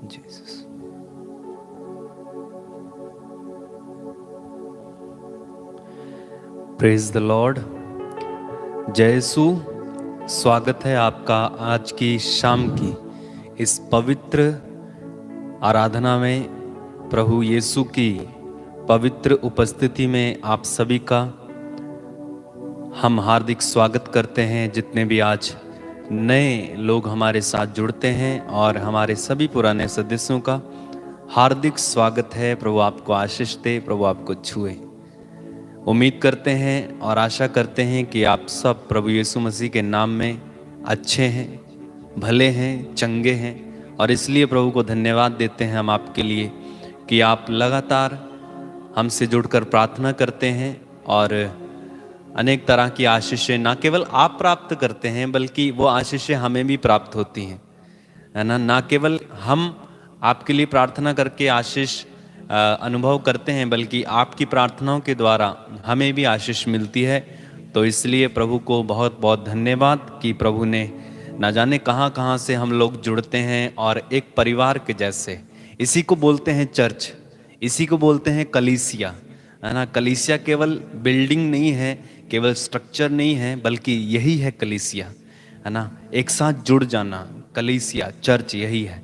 Jesus. Praise the Lord. जय यीशु। स्वागत है आपका आज की शाम की इस पवित्र आराधना में। प्रभु यीशु की पवित्र उपस्थिति में आप सभी का हम हार्दिक स्वागत करते हैं। जितने भी आज नए लोग हमारे साथ जुड़ते हैं और हमारे सभी पुराने सदस्यों का हार्दिक स्वागत है। प्रभु आपको आशीष दे, प्रभु आपको छुए। उम्मीद करते हैं और आशा करते हैं कि आप सब प्रभु यीशु मसीह के नाम में अच्छे हैं, भले हैं, चंगे हैं। और इसलिए प्रभु को धन्यवाद देते हैं हम आपके लिए कि आप लगातार हमसे जुड़कर प्रार्थना करते हैं और अनेक तरह की आशीषें ना केवल आप प्राप्त करते हैं बल्कि वो आशीषें हमें भी प्राप्त होती हैं, है ना केवल हम आपके लिए प्रार्थना करके आशीष अनुभव करते हैं बल्कि आपकी प्रार्थनाओं के द्वारा हमें भी आशीष मिलती है। तो इसलिए प्रभु को बहुत बहुत धन्यवाद कि प्रभु ने ना जाने कहाँ कहाँ से हम लोग जुड़ते हैं और एक परिवार के जैसे, इसी को बोलते हैं चर्च, इसी को बोलते हैं कलीसिया, है ना। कलीसिया केवल बिल्डिंग नहीं है, केवल स्ट्रक्चर नहीं है, बल्कि यही है कलीसिया, है ना। एक साथ जुड़ जाना, कलीसिया चर्च यही है।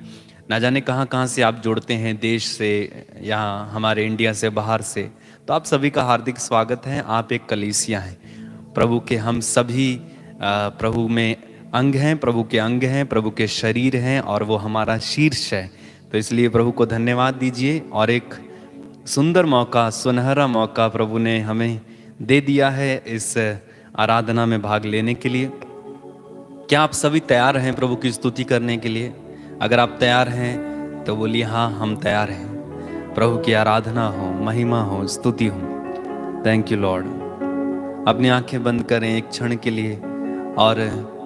ना जाने कहाँ कहाँ से आप जुड़ते हैं, देश से, यहाँ हमारे इंडिया से, बाहर से। तो आप सभी का हार्दिक स्वागत है। आप एक कलीसिया हैं, प्रभु के हम सभी प्रभु में अंग हैं, प्रभु के अंग हैं, प्रभु के शरीर हैं और वो हमारा शीर्ष है। तो इसलिए प्रभु को धन्यवाद दीजिए। और एक सुंदर मौका, सुनहरा मौका प्रभु ने हमें दे दिया है इस आराधना में भाग लेने के लिए। क्या आप सभी तैयार हैं प्रभु की स्तुति करने के लिए? अगर आप तैयार हैं तो बोलिए हाँ, हम तैयार हैं। प्रभु की आराधना हो, महिमा हो, स्तुति हो। Thank you Lord. अपनी आंखें बंद करें एक क्षण के लिए और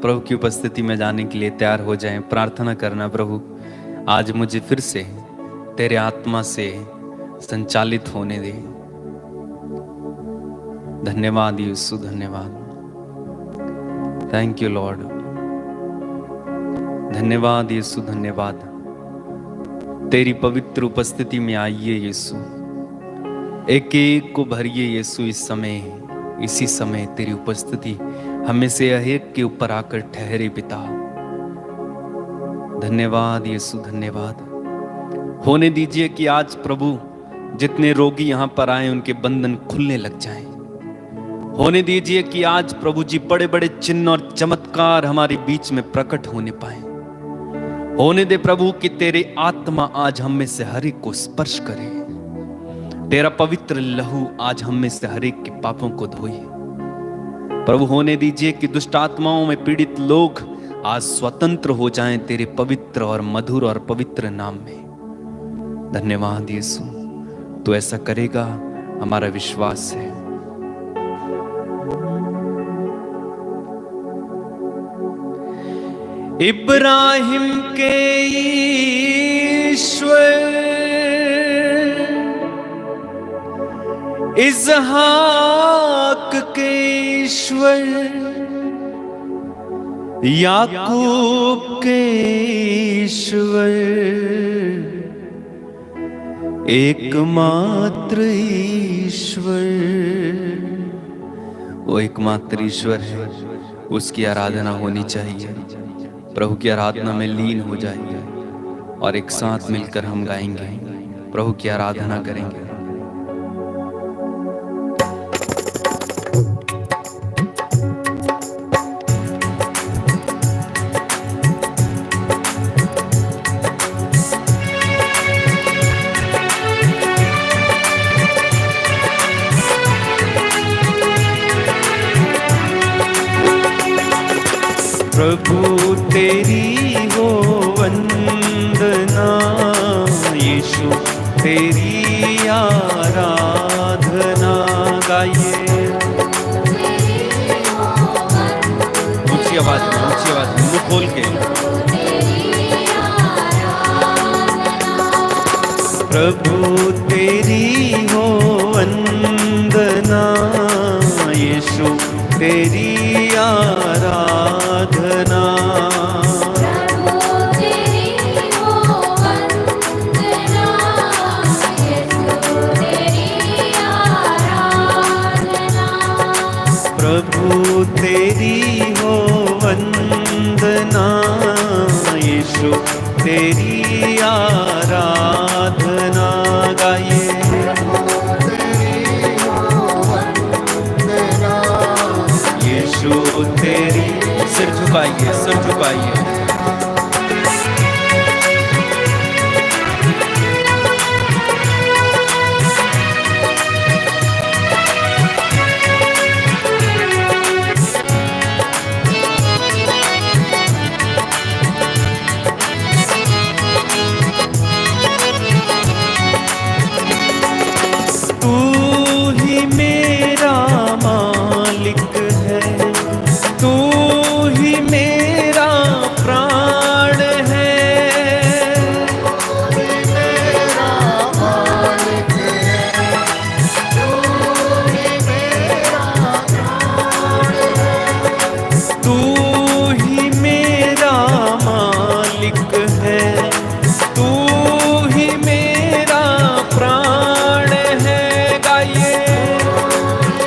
प्रभु की उपस्थिति में जाने के लिए तैयार हो जाएं। प्रार्थना करना, प्रभु आज मुझे फिर से तेरे आत्मा से संचालित होने दे। धन्यवाद यीशु, धन्यवाद। Thank you Lord. धन्यवाद यीशु, धन्यवाद। तेरी पवित्र उपस्थिति में आइए यीशु, एक एक को भरिए यीशु। इस समय, इसी समय तेरी उपस्थिति हमें से एक के ऊपर आकर ठहरे पिता। धन्यवाद यीशु, धन्यवाद। होने दीजिए कि आज प्रभु जितने रोगी यहाँ पर आए उनके बंधन खुलने लग जाएं। होने दीजिए कि आज प्रभु जी बड़े बड़े चिन्ह और चमत्कार हमारे बीच में प्रकट होने पाए। होने दे प्रभु कि तेरे आत्मा आज हम में से हर एक को स्पर्श करे। तेरा पवित्र लहू आज हम में से हर एक के पापों को धोए। प्रभु होने दीजिए कि दुष्ट आत्माओं में पीड़ित लोग आज स्वतंत्र हो जाएं तेरे पवित्र और मधुर और पवित्र नाम में। धन्यवाद यीशु, तू ऐसा करेगा, हमारा विश्वास है। इब्राहिम के ईश्वर, इस्हाक के ईश्वर, याकूब के ईश्वर, एकमात्र ईश्वर, वो एकमात्र ईश्वर है, उसकी आराधना होनी चाहिए। प्रभु की आराधना में लीन हो जाइए और एक साथ मिलकर हम गाएंगे, प्रभु की आराधना करेंगे। प्रभु तेरी हो वंदना, यीशु तेरी आराधना। गाइए ऊंची आवाज में, ऊंची आवाज में, मुंह खोल के। प्रभु तेरी हो वंदना, यीशु तेरी आराधना। प्रभु तेरी हो वंदना, तेरी आराधना गाइए। यीशु तेरी, सिर झुकाइए, सिर झुकाइए। तू ही मेरा मालिक है, तू ही मेरा प्राण है। मेरा मालिक है, तू ही मेरा प्राण है। तू ही मेरा मालिक है, तू ही मेरा प्राण है। गाइए।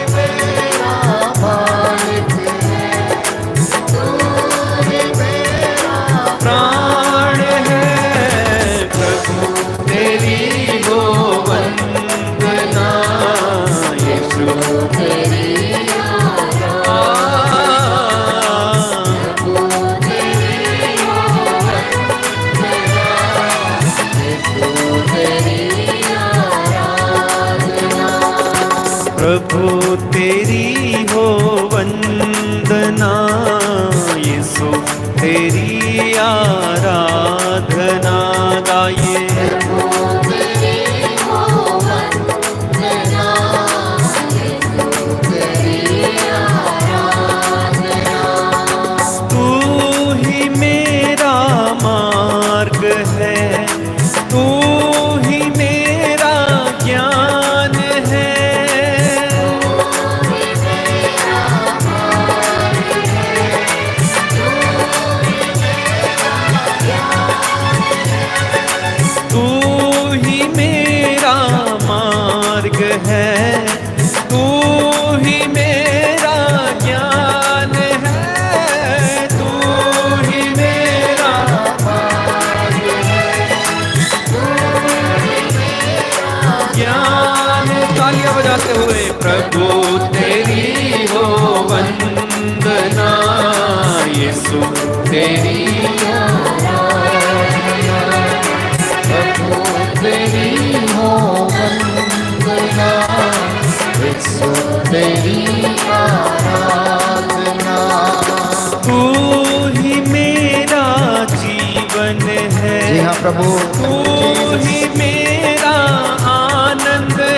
मेरा मालिक है, तू ही मेरा प्राण है। प्रभु तेरी हो वंदना, यीशु तेरी प्रभु तेरी हो वंदना, यीशु तेरी आराधना। गाइए। तू ही मेरा मार्ग है, तू ही मेरा ज्ञान है। तू ही मेरा मार्ग है, तू ही मेरा ज्ञान है। तू ही मेरा ज्ञान। तालियां बजाते हुए। प्रभु तेरी हो वंदना, यीशु तेरी तेरी हो वंदना, यीशु तेरी आराधना। तू ही मेरा जीवन है। जी हाँ प्रभु, तू ही मेरा आनंद है।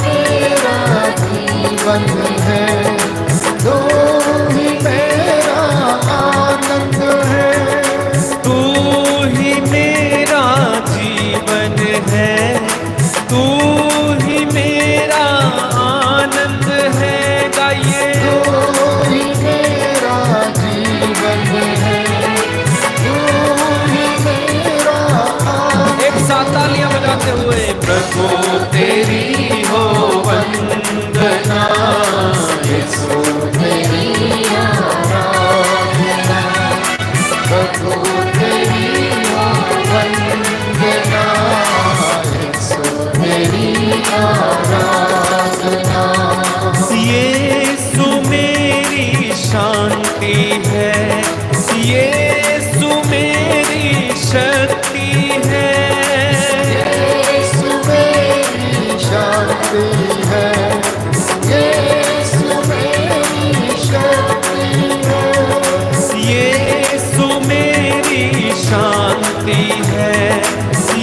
मेरा जीवन है, तू ही मेरा आनंद है। तू ही मेरा जीवन है, तू ही मेरा आनंद है। गाइए। तू ही मेरा जीवन है, तू ही मेरा आनंद। एक साथ तालियां बजाते हुए। प्रभु तेरी हो वंदना, यीशु तेरी आराधना। प्रभु तेरी हो वंदना, यीशु तेरी आराधना। यीशु मेरी शांति है, यीशु मेरी शक्ति है। यीशु मेरी शांति है, यीशु मेरी शक्ति है। यीशु मेरी शांति है,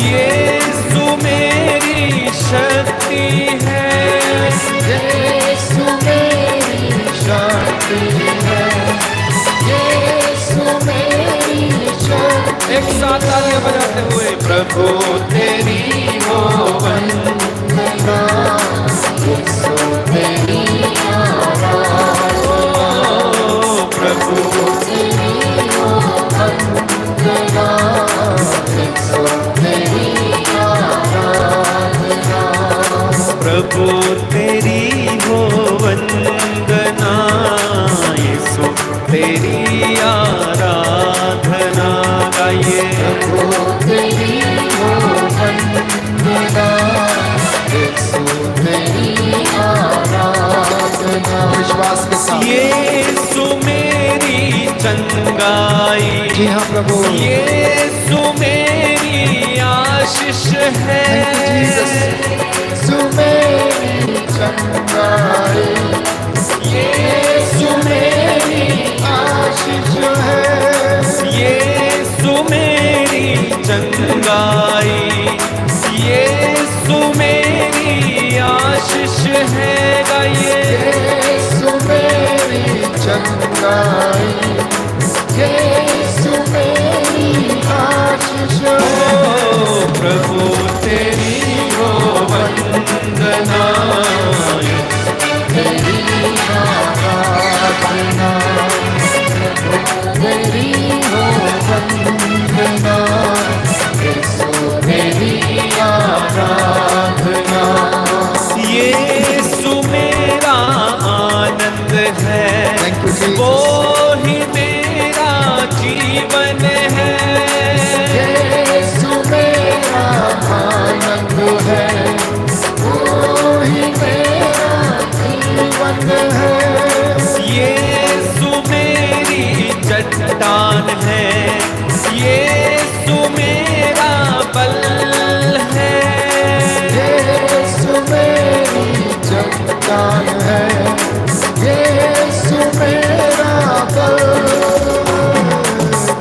यीशु मेरी शक्ति है। यीशु मेरी शांति है, यीशु मेरी शक्ति। एक साथ तालियां बजाते हुए। प्रभु तेरी हो वंदना, यीशु तेरी प्रभु तेरी हो वंदना, यीशु तेरी आराधना। प्रभु तेरी हो वंदना, यीशु तेरी आराधना। चंगाई। जी हाँ प्रभु, यीशु मेरी आशीष है। यीशु मेरी चंगाई, यीशु मेरी आशीष है। यीशु मेरी चंगाई, यीशु मेरी आशीष है। गाइए यीशु मेरी चंगाई, यीशु मेरी आशीष है। प्रभु तेरी हो वंदना, तेरी आराधना, तेरी हो वंदना, यीशु तेरी आराधना। यीशु मेरा आनंद है, Thank you, Jesus. वो ही मेरा जीवन है। यीशु मेरा आनंद है, वो ही मेरा जीवन है। यीशु मेरी चट्टान है, यीशु मेरा बल है। यीशु मेरी चट्टान है, यीशु मेरा बल।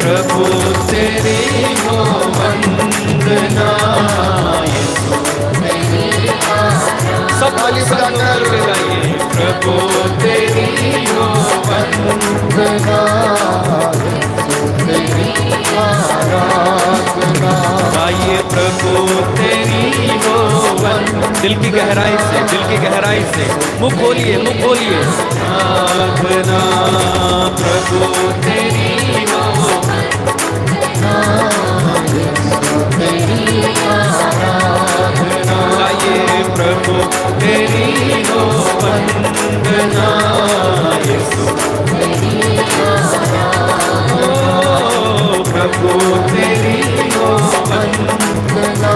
प्रभु तेरी हो वंदना, सब ताली बजाकर गाइए। प्रभु तेरी हो वंदना, यीशु तेरी आराधना। गाइए। प्रभु तेरी हो दिल की गहराई से, दिल की गहराई से मुख खोलिए, मुख खोलिए। आराधना प्रभु तेरी हो, गाइए। प्रभु तेरी हो वंदना, यीशु ओ प्रभु तेरी हो वंदना।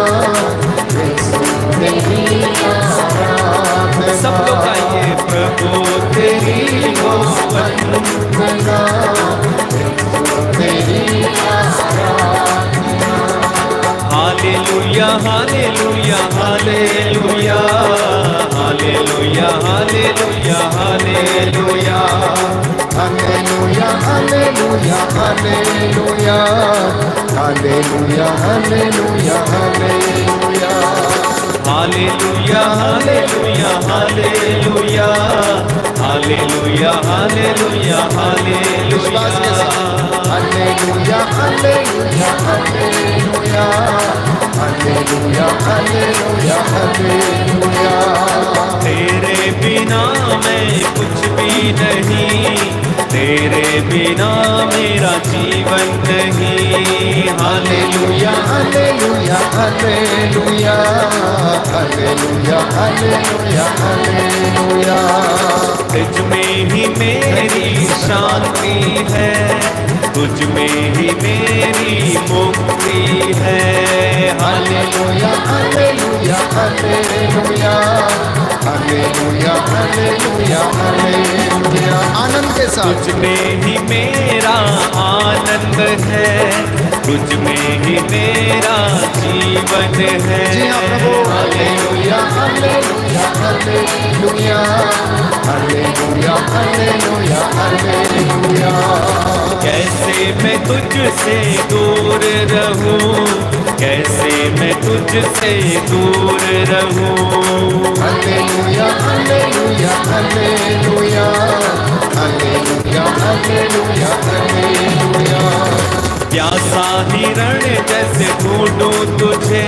सब लोग गाइए। प्रभु तेरी हो वंदना, hallelujah hallelujah hallelujah hallelujah hallelujah hallelujah Hallelujah, hallelujah, hallelujah, hallelujah, hallelujah, hallelujah. Hallelujah hallelujah hallelujah hallelujah hallelujah विश्वास के साथ hallelujah. Hallelujah, hallelujah, hallelujah, hallelujah, hallelujah, hallelujah. तेरे बिना मैं कुछ भी नहीं, तेरे बिना मेरा जीवन नहीं। Hallelujah Hallelujah, hallelujah, hallelujah, hallelujah, hallelujah. तुझ में ही मेरी शांति है, तुझ में ही मेरी मुक्ति है। Hallelujah, hallelujah, hallelujah, hallelujah, hallelujah, hallelujah. आनंद के साथ तुझ में ही मेरा आनंद है, तुझ में ही मेरा जीवन है। जी हाँ प्रभु। Hallelujah, hallelujah, hallelujah, hallelujah, hallelujah, hallelujah. कैसे मैं तुझसे दूर रहूं, कैसे मैं तुझसे दूर रहूं। Hallelujah, hallelujah, hallelujah, hallelujah, hallelujah, hallelujah. प्यासा हिरण जैसे ढूंढूं तुझे,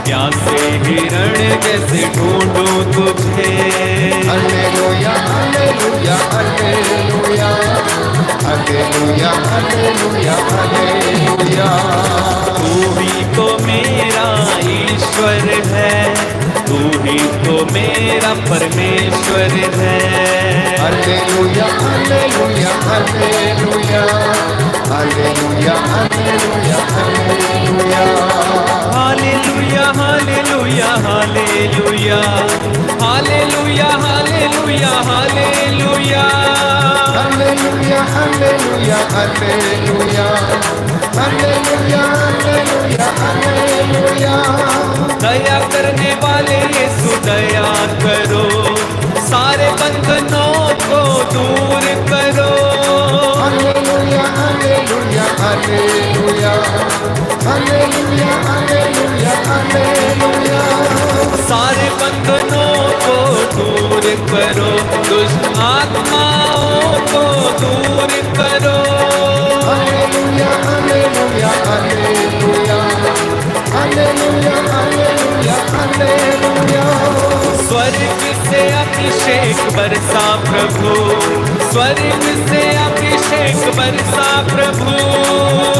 प्यासे हिरण जैसे ढूंढूं तुझे। Hallelujah, hallelujah, hallelujah, hallelujah, hallelujah, hallelujah. तू ही तो मेरा ईश्वर है, तू ही तो मेरा परमेश्वर है। Hallelujah, hallelujah, hallelujah, hallelujah, hallelujah, hallelujah. Hallelujah hallelujah hallelujah hallelujah hallelujah hallelujah Hallelujah, hallelujah, hallelujah. Hallelujah, hallelujah, hallelujah. दया करने वाले यीशु दया करो, सारे बंधनों को दूर करो। Hallelujah, hallelujah, hallelujah. Hallelujah, hallelujah, hallelujah. सारे बंधनों को दूर करो, दुष्ट आत्माओं को दूर करो। Hallelujah, hallelujah, hallelujah. Hallelujah, hallelujah, hallelujah. स्वर्ग से अभिषेक बरसा प्रभु, स्वर्ग से अभिषेक बरसा प्रभु।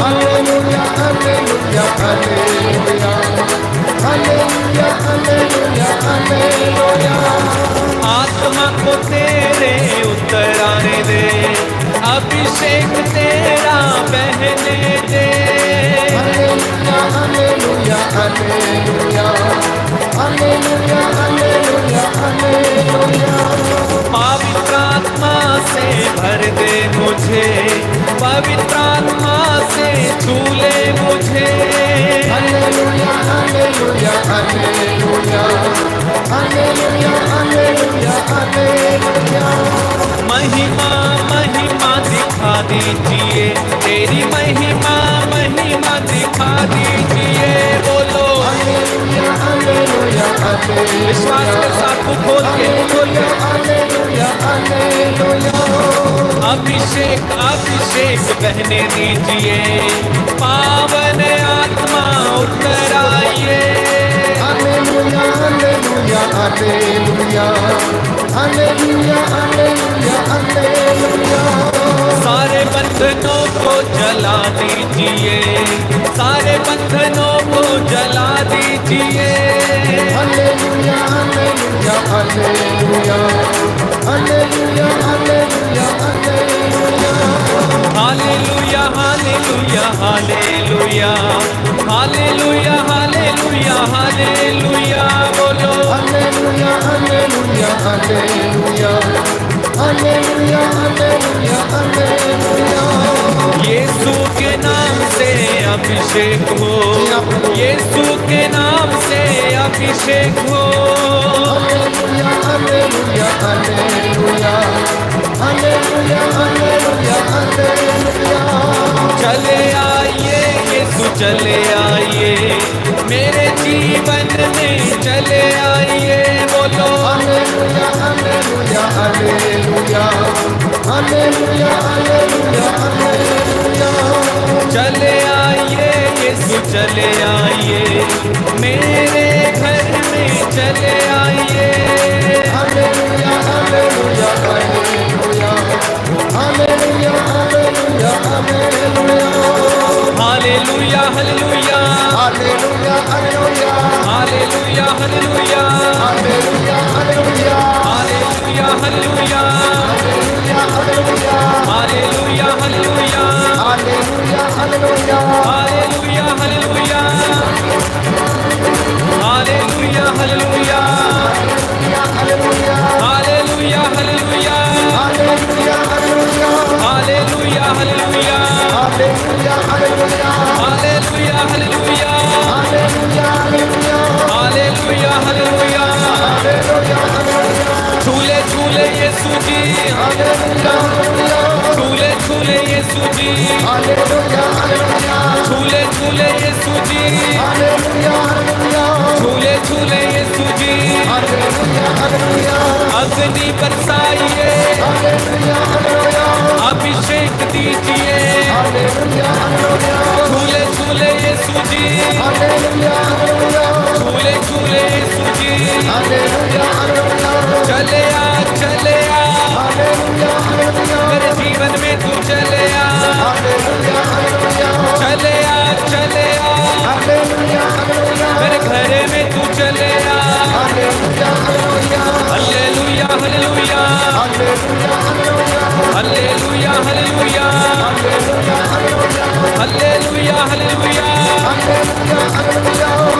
Hallelujah, hallelujah, hallelujah. Hallelujah, hallelujah, hallelujah. आत्मा को तेरे उतर आने दे, अभिषेक तेरा बहने दे। Hallelujah, hallelujah, hallelujah. Hallelujah, hallelujah, hallelujah. पवित्र आत्मा से भर दे मुझे, पवित्र आत्मा से छू ले मुझे। Hallelujah, hallelujah, hallelujah. Hallelujah, hallelujah, hallelujah. महिमा महिमा दिखा दीजिए, तेरी महिमा महिमा दिखा दीजिए। बोलो Hallelujah, hallelujah, hallelujah. विश्वास के साथ खोल के Hallelujah, hallelujah. अभिषेक अभिषेक बहने दीजिए, पावन आत्मा उतर आइए। Hallelujah, hallelujah, hallelujah. Hallelujah, hallelujah, hallelujah. सारे बंधनों को जला दीजिए, सारे बंधनों को जला दीजिए। Hallelujah, hallelujah, hallelujah. Hallelujah, hallelujah, hallelujah. Hallelujah hallelujah hallelujah hallelujah hallelujah hallelujah. बोलो Hallelujah, hallelujah, hallelujah. Hallelujah, hallelujah, hallelujah. यीशु के नाम से अभिषेक हो, यीशु के नाम से अभिषेक हो। Hallelujah, hallelujah, hallelujah. Hallelujah, hallelujah, hallelujah. चले आइए यीशु चले आइए, मेरे जीवन में चले आइए। बोलो Hallelujah, hallelujah, hallelujah. Hallelujah, hallelujah, hallelujah. चले आइए यीशु चले आइए, मेरे घर में चले आइए। Hallelujah, hallelujah, hallelujah. Hallelujah, hallelujah, hallelujah. Hallelujah hallelujah Hallelujah, hallelujah. Hallelujah hallelujah Hallelujah, hallelujah. Hallelujah hallelujah Hallelujah, hallelujah. Hallelujah hallelujah Hallelujah, hallelujah. Hallelujah hallelujah hallelujah hallelujah Hallelujah, hallelujah hallelujah. Hallelujah Hallelujah, hallelujah. Hallelujah hallelujah Hallelujah, hallelujah. Hallelujah hallelujah Hallelujah, hallelujah. Hallelujah hallelujah. Hallelujah, hallelujah. झूले झूले यीशु जी, Hallelujah, hallelujah. झूले झूले यीशु जी, Hallelujah, hallelujah. झूले झूले यीशु जी, Hallelujah, hallelujah. झूले झूले यीशु जी। Hallelujah, hallelujah. अग्नि बरसाइए, Hallelujah, hallelujah. अभिषेक दीजिए। Hallelujah, hallelujah. झूले झूले यीशु जी, Hallelujah, hallelujah. झूले झूले यीशु जी। Hallelujah, hallelujah. चले आ चले आ, Hallelujah, hallelujah. मेरे जीवन में तू चले आ, Hallelujah, hallelujah. चले आ चले आ, Hallelujah, hallelujah. मेरे घर में तू चले आ। Hallelujah, hallelujah. Hallelujah hallelujah Hallelujah, hallelujah. Hallelujah hallelujah Hallelujah, hallelujah. Hallelujah hallelujah Hallelujah, hallelujah.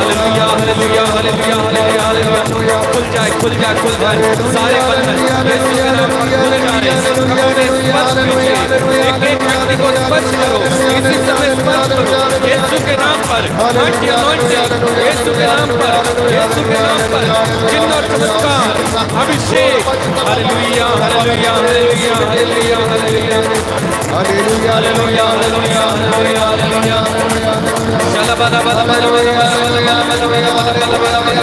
Hallelujah hallelujah hallelujah hallelujah hallelujah. खुल जाए खुल जाए खुल जाए सारे बंधन यीशु के नाम पर खुल जाए। प्रभु ने स्पर्श कीजिए, एक एक व्यक्ति को स्पर्श करो, इसी समय स्पर्श करो यीशु के नाम पर। यीशु के नाम पर, यीशु के नाम पर चिन्ह और चमत्कार अभिषेक। Hallelujah hallelujah hallelujah hallelujah hallelujah hallelujah hallelujah hallelujah hallelujah hallelujah. चला बला बला बला बला बला बला बला बला बला बला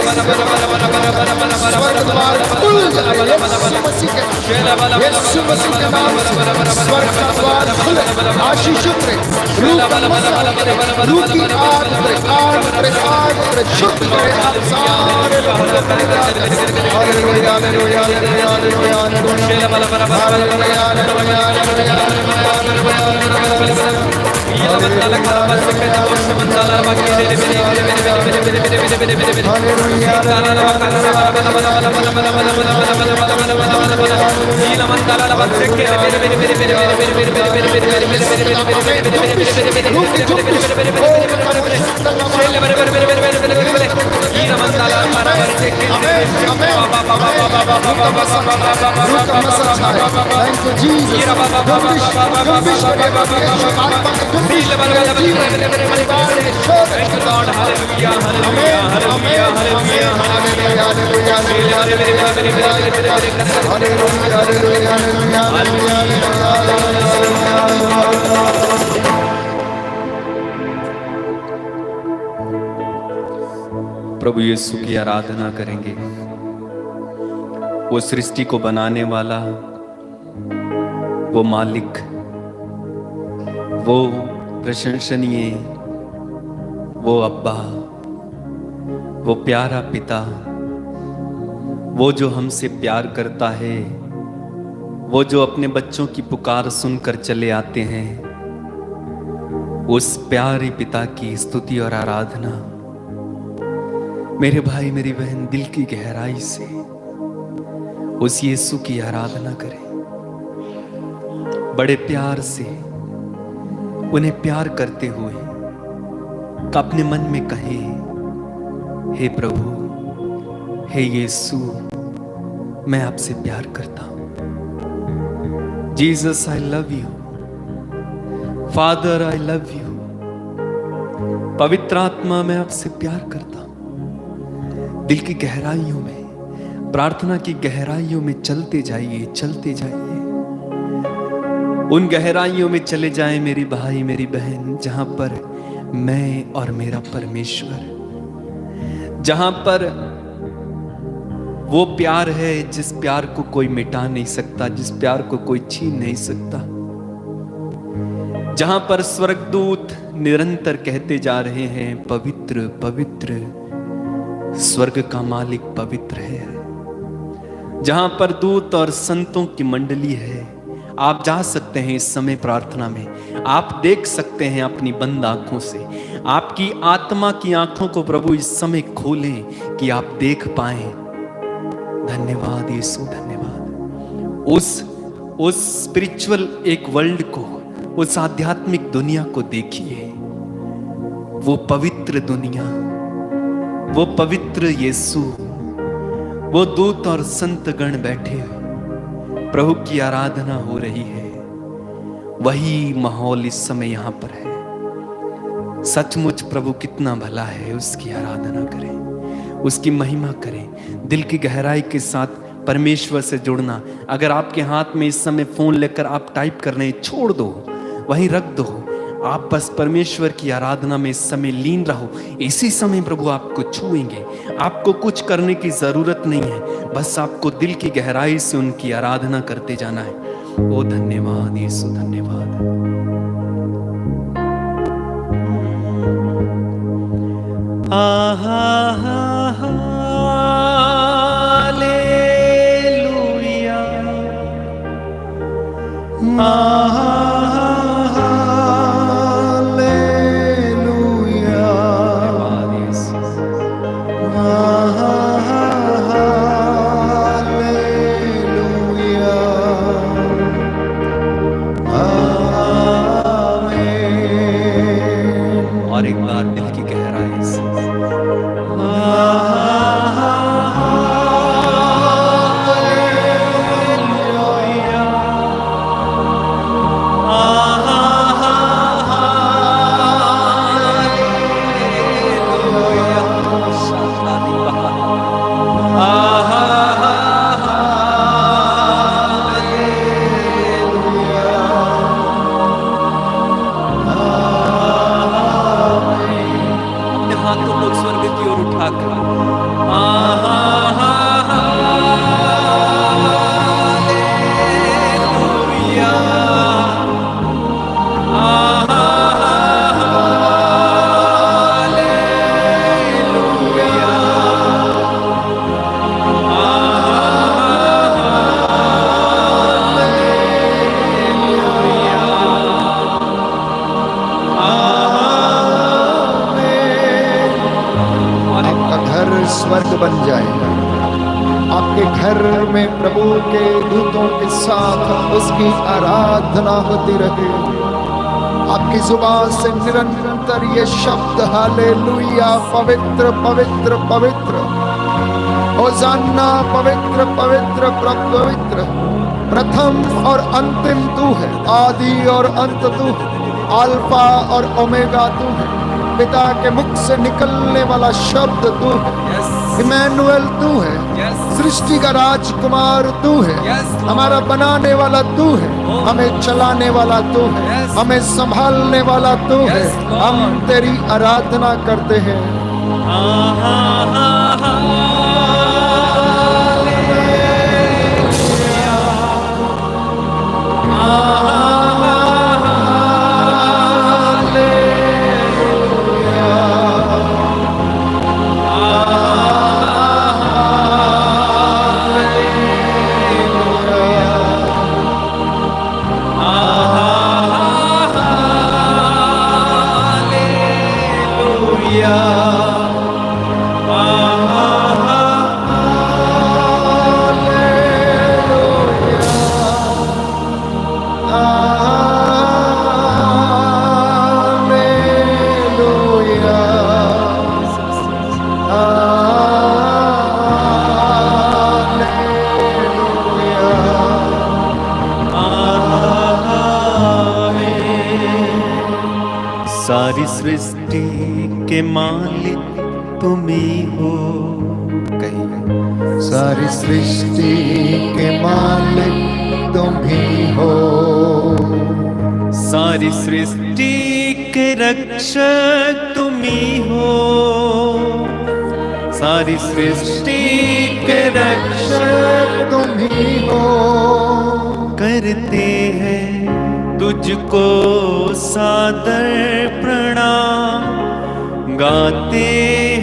बला स्वर्ग द्वार खुल जाए यीशु मसीह के नाम, यीशु मसीह के नाम से स्वर्ग का द्वार खुले, आशीष उतरे, रूह का मसा उतरे, रूह की आग उतरे, आग उतरे, आग उतरे, शुद्ध करे आप सारे लोगों को। Hallelujah hallelujah hallelujah hallelujah Thank you, Jesus. प्रभु यीशु की आराधना करेंगे। वो सृष्टि को बनाने वाला, वो मालिक, वो प्रशंसनीय, वो अब्बा, वो प्यारा पिता, वो जो हमसे प्यार करता है, वो जो अपने बच्चों की पुकार सुनकर चले आते हैं, उस प्यारे पिता की स्तुति और आराधना मेरे भाई मेरी बहन दिल की गहराई से उस यीशु की आराधना करें। बड़े प्यार से उन्हें प्यार करते हुए अपने मन में कहें, हे प्रभु, हे यीशु, मैं आपसे प्यार करता हूं। Jesus I love you, father I love you. पवित्र आत्मा मैं आपसे प्यार करता हूं। दिल की गहराइयों में, प्रार्थना की गहराइयों में चलते जाइए, चलते जाइए। उन गहराइयों में चले जाएं मेरी भाई मेरी बहन, जहां पर मैं और मेरा परमेश्वर, जहां पर वो प्यार है जिस प्यार को कोई मिटा नहीं सकता, जिस प्यार को कोई छीन नहीं सकता, जहां पर स्वर्गदूत निरंतर कहते जा रहे हैं, पवित्र पवित्र स्वर्ग का मालिक पवित्र है। जहां पर दूत और संतों की मंडली है। आप जा सकते हैं इस समय प्रार्थना में, आप देख सकते हैं अपनी बंद आंखों से। आपकी आत्मा की आंखों को प्रभु इस समय खोलें कि आप देख पाएं। धन्यवाद यीशु, धन्यवाद। उस स्पिरिचुअल एक वर्ल्ड को, उस आध्यात्मिक दुनिया को देखिए, वो पवित्र दुनिया, वो पवित्र यीशु, वो दूत और संत गण बैठे हुए प्रभु की आराधना हो रही है। वही माहौल इस समय यहां पर है। सचमुच प्रभु कितना भला है, उसकी आराधना करें, उसकी महिमा करें। दिल की गहराई के साथ परमेश्वर से जुड़ना। अगर आपके हाथ में इस समय फोन लेकर आप टाइप कर रहे हैं, छोड़ दो, वहीं रख दो। आप बस परमेश्वर की आराधना में इस समय लीन रहो। इसी समय प्रभु आपको छुएंगे। आपको कुछ करने की जरूरत नहीं है, बस आपको दिल की गहराई से उनकी आराधना करते जाना है। ओ धन्यवाद यीशु, धन्यवाद। बन जाए। आपके घर में प्रभु के दूतों के साथ उसकी आराधना होती रहे। आपकी जुबान से निरंतर ये शब्द हालेलुया, पवित्र पवित्र पवित्र, होशाना, पवित्र पवित्र पवित्र, प्रथम और अंतिम तू है, आदि और अंत तू है, अल्फा और ओमेगा तू है, पिता के मुख से निकलने वाला शब्द तू है, इमैनुअल तू है, सृष्टि का राजकुमार तू है, हमारा बनाने वाला तू है, हमें चलाने वाला तू है, हमें संभालने वाला तू है। हम तेरी आराधना करते हैं। सारी सृष्टि के मालिक तुम ही हो। कहीं सारी सृष्टि के मालिक तुम ही हो। सारी सृष्टि के रक्षक तुम ही हो। सारी सृष्टि के रक्षक तुम ही हो। करते हैं तुझको सादर प्रणाम, गाते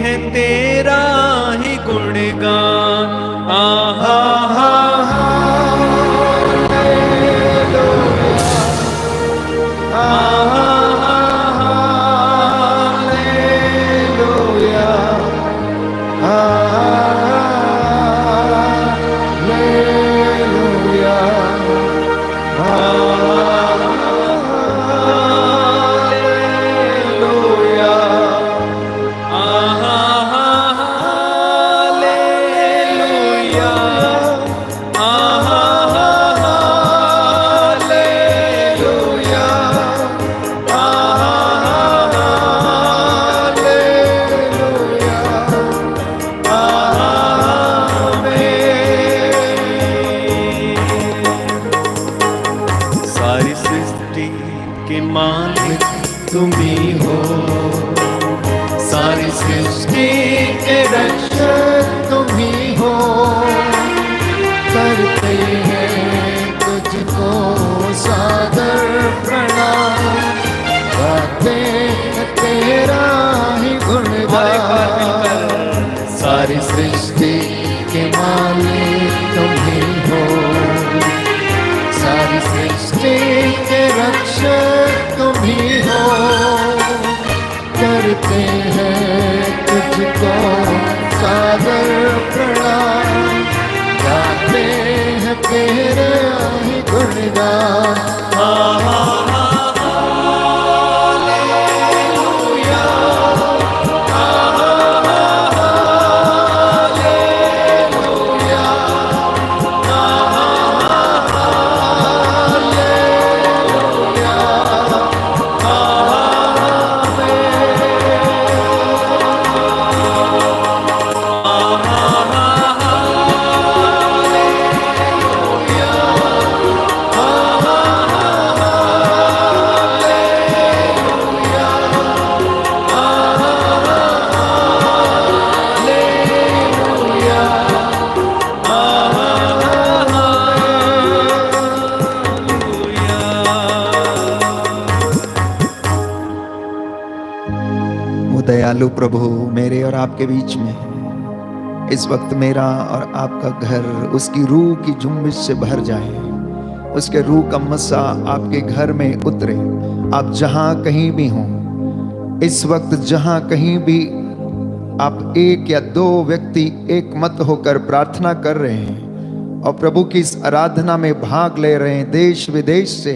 हैं तेरा ही गुणगान। आहा हा तुम ही हो। सारी सृष्टि के रक्षक तुम ही हो। करते हैं तुझको सादर प्रणाम, गाते हैं तेरा ही गुणगान। सारी सृष्टि के मालिक तुम ही हो। सारी सृष्टि के रक्षक तुम ही हो। करते हैं तुझको सादर प्रणाम, गाते हैं तेरे ही गुणगान। दयालु प्रभु मेरे और आपके बीच में है। इस वक्त मेरा और आपका घर उसकी रूह की जुम्बिश से भर जाए। उसके रूह का मसा आपके घर में उतरे। आप जहां कहीं भी हों, इस वक्त जहां कहीं भी आप एक या दो व्यक्ति एक मत होकर प्रार्थना कर रहे हैं और प्रभु की इस आराधना में भाग ले रहे हैं, देश विदेश से,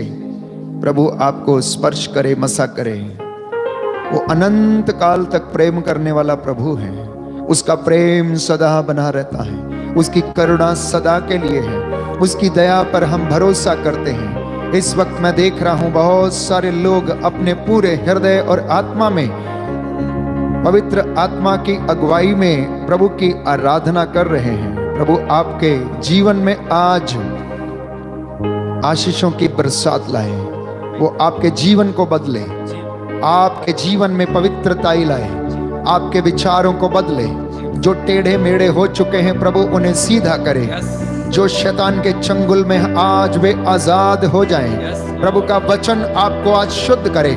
प्रभु आपको स्पर्श करे, मसा करे। वो अनंत काल तक प्रेम करने वाला प्रभु है। उसका प्रेम सदा बना रहता है, उसकी करुणा सदा के लिए है, उसकी दया पर हम भरोसा करते हैं। इस वक्त मैं देख रहा हूं बहुत सारे लोग अपने पूरे हृदय और आत्मा में, पवित्र आत्मा की अगुवाई में प्रभु की आराधना कर रहे हैं। प्रभु आपके जीवन में आज आशीषों की बरसात लाए, वो आपके जीवन को बदले, आपके जीवन में पवित्रता लाए, आपके विचारों को बदले। जो टेढ़े मेढ़े हो चुके हैं प्रभु उन्हें सीधा करे, जो शैतान के चंगुल में आज वे आजाद हो जाएं। प्रभु का वचन आपको आज शुद्ध करे,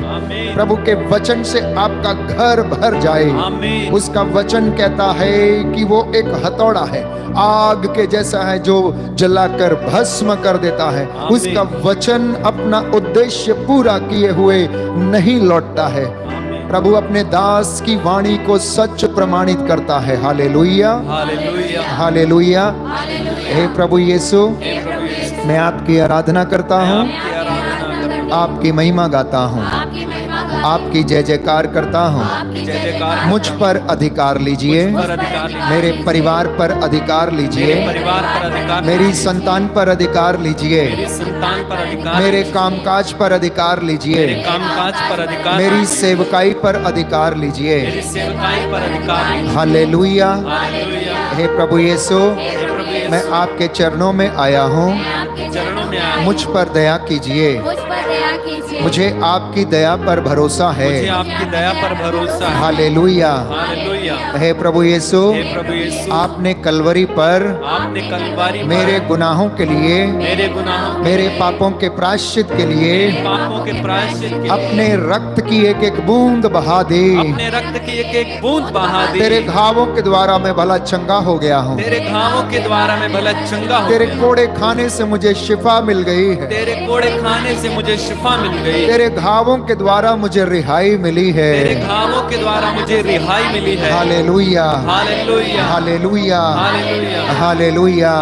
प्रभु के वचन से आपका घर भर जाए। उसका वचन कहता है कि वो एक हथौड़ा है, आग के जैसा है, जो जलाकर भस्म कर देता है। उसका वचन अपना उद्देश्य पूरा किए हुए नहीं लौटता है। प्रभु अपने दास की वाणी को सच प्रमाणित करता है। Hallelujah, hallelujah, hallelujah. हे प्रभु यीशु, मैं आपकी आराधना करता हूँ, आपकी महिमा गाता हूँ, आपकी जय जयकार करता हूँ। मुझ पर अधिकार लीजिए, मेरे परिवार पर अधिकार लीजिए, मेरी संतान पर अधिकार लीजिए, मेरे कामकाज पर अधिकार लीजिए, मेरी सेवकाई पर अधिकार लीजिए। हालेलुया। हे प्रभु यीशु, मैं आपके चरणों में आया हूँ, मुझ पर दया कीजिए। मुझे आपकी दया पर भरोसा है, मुझे आपकी दया पर भरोसा है। हालेलुया। हालेलुया। हे प्रभु यीशु, आपने कलवरी पर मेरे गुनाहों के लिए, मेरे पापों के प्रायश्चित के लिए अपने रक्त की एक एक बूंद बहा दी। अपने रक्त की एक एक बूंद बहा दी। तेरे घावों के द्वारा मैं भला चंगा हो गया हूँ, तेरे घावों के द्वारा मैं भला चंगा हूँ। तेरे कोड़े खाने से मुझे शिफा मिल गई है, तेरे कोड़े खाने से मुझे शिफा मिल गई। तेरे घावों के द्वारा मुझे रिहाई मिली है, तेरे घावों के द्वारा मुझे रिहाई मिली है। Hallelujah, hallelujah, hallelujah, hallelujah, hallelujah.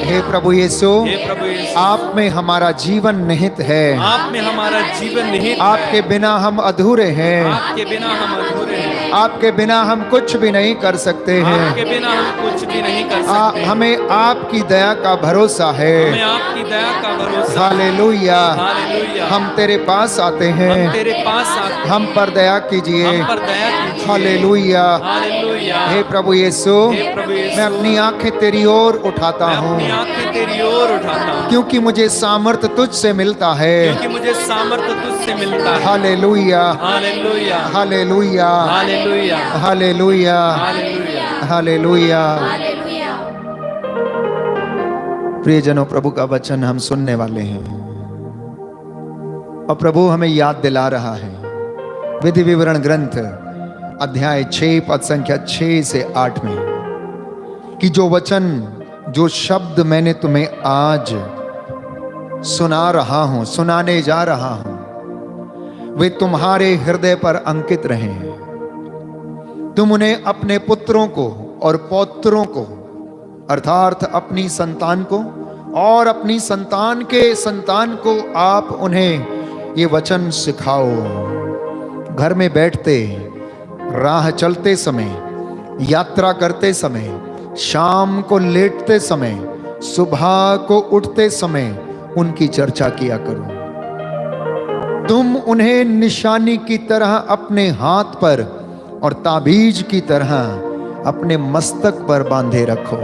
हे प्रभु यीशु, हे प्रभु यीशु, आप में हमारा जीवन निहित है, आप में हमारा जीवन निहित है। आपके बिना हम अधूरे हैं, आपके बिना हम अधूरे हैं, आपके बिना हम कुछ भी नहीं कर सकते हैं। आपके बिना हम कुछ भी नहीं कर सकते। हमें आपकी दया का भरोसा है। हमें आपकी दया का भरोसा। हालेलुया। हालेलुया। हम तेरे पास आते हैं, हम तेरे पास आते हैं, हम पर दया कीजिए। हम पर दया कीजिए। Hallelujah, hallelujah. हे प्रभु यीशु, हे प्रभु यीशु, मैं अपनी आंखें तेरी ओर उठाता मैं हूँ, अपनी आंखें तेरी ओर उठाता हूँ, क्योंकि मुझे सामर्थ तुझसे मिलता है। क्योंकि मुझे सामर्थ्य तुझसे मिलता है। Hallelujah, hallelujah, hallelujah, hallelujah, hallelujah, hallelujah. Hallelujah. प्रियजनों, प्रभु का वचन हम सुनने वाले हैं और प्रभु हमें याद दिला रहा है, विधि विवरण ग्रंथ अध्याय 6 पद संख्या 6 से 8 में, कि जो वचन, जो शब्द मैंने तुम्हें आज सुना रहा हूं, सुनाने जा रहा हूं, वे तुम्हारे हृदय पर अंकित रहे। तुम उन्हें अपने पुत्रों को और पौत्रों को, अर्थात अपनी संतान को और अपनी संतान के संतान को, आप उन्हें ये वचन सिखाओ। घर में बैठते, राह चलते समय, यात्रा करते समय, शाम को लेटते समय, सुबह को उठते समय उनकी चर्चा किया करो। तुम उन्हें निशानी की तरह अपने हाथ पर और ताबीज की तरह अपने मस्तक पर बांधे रखो,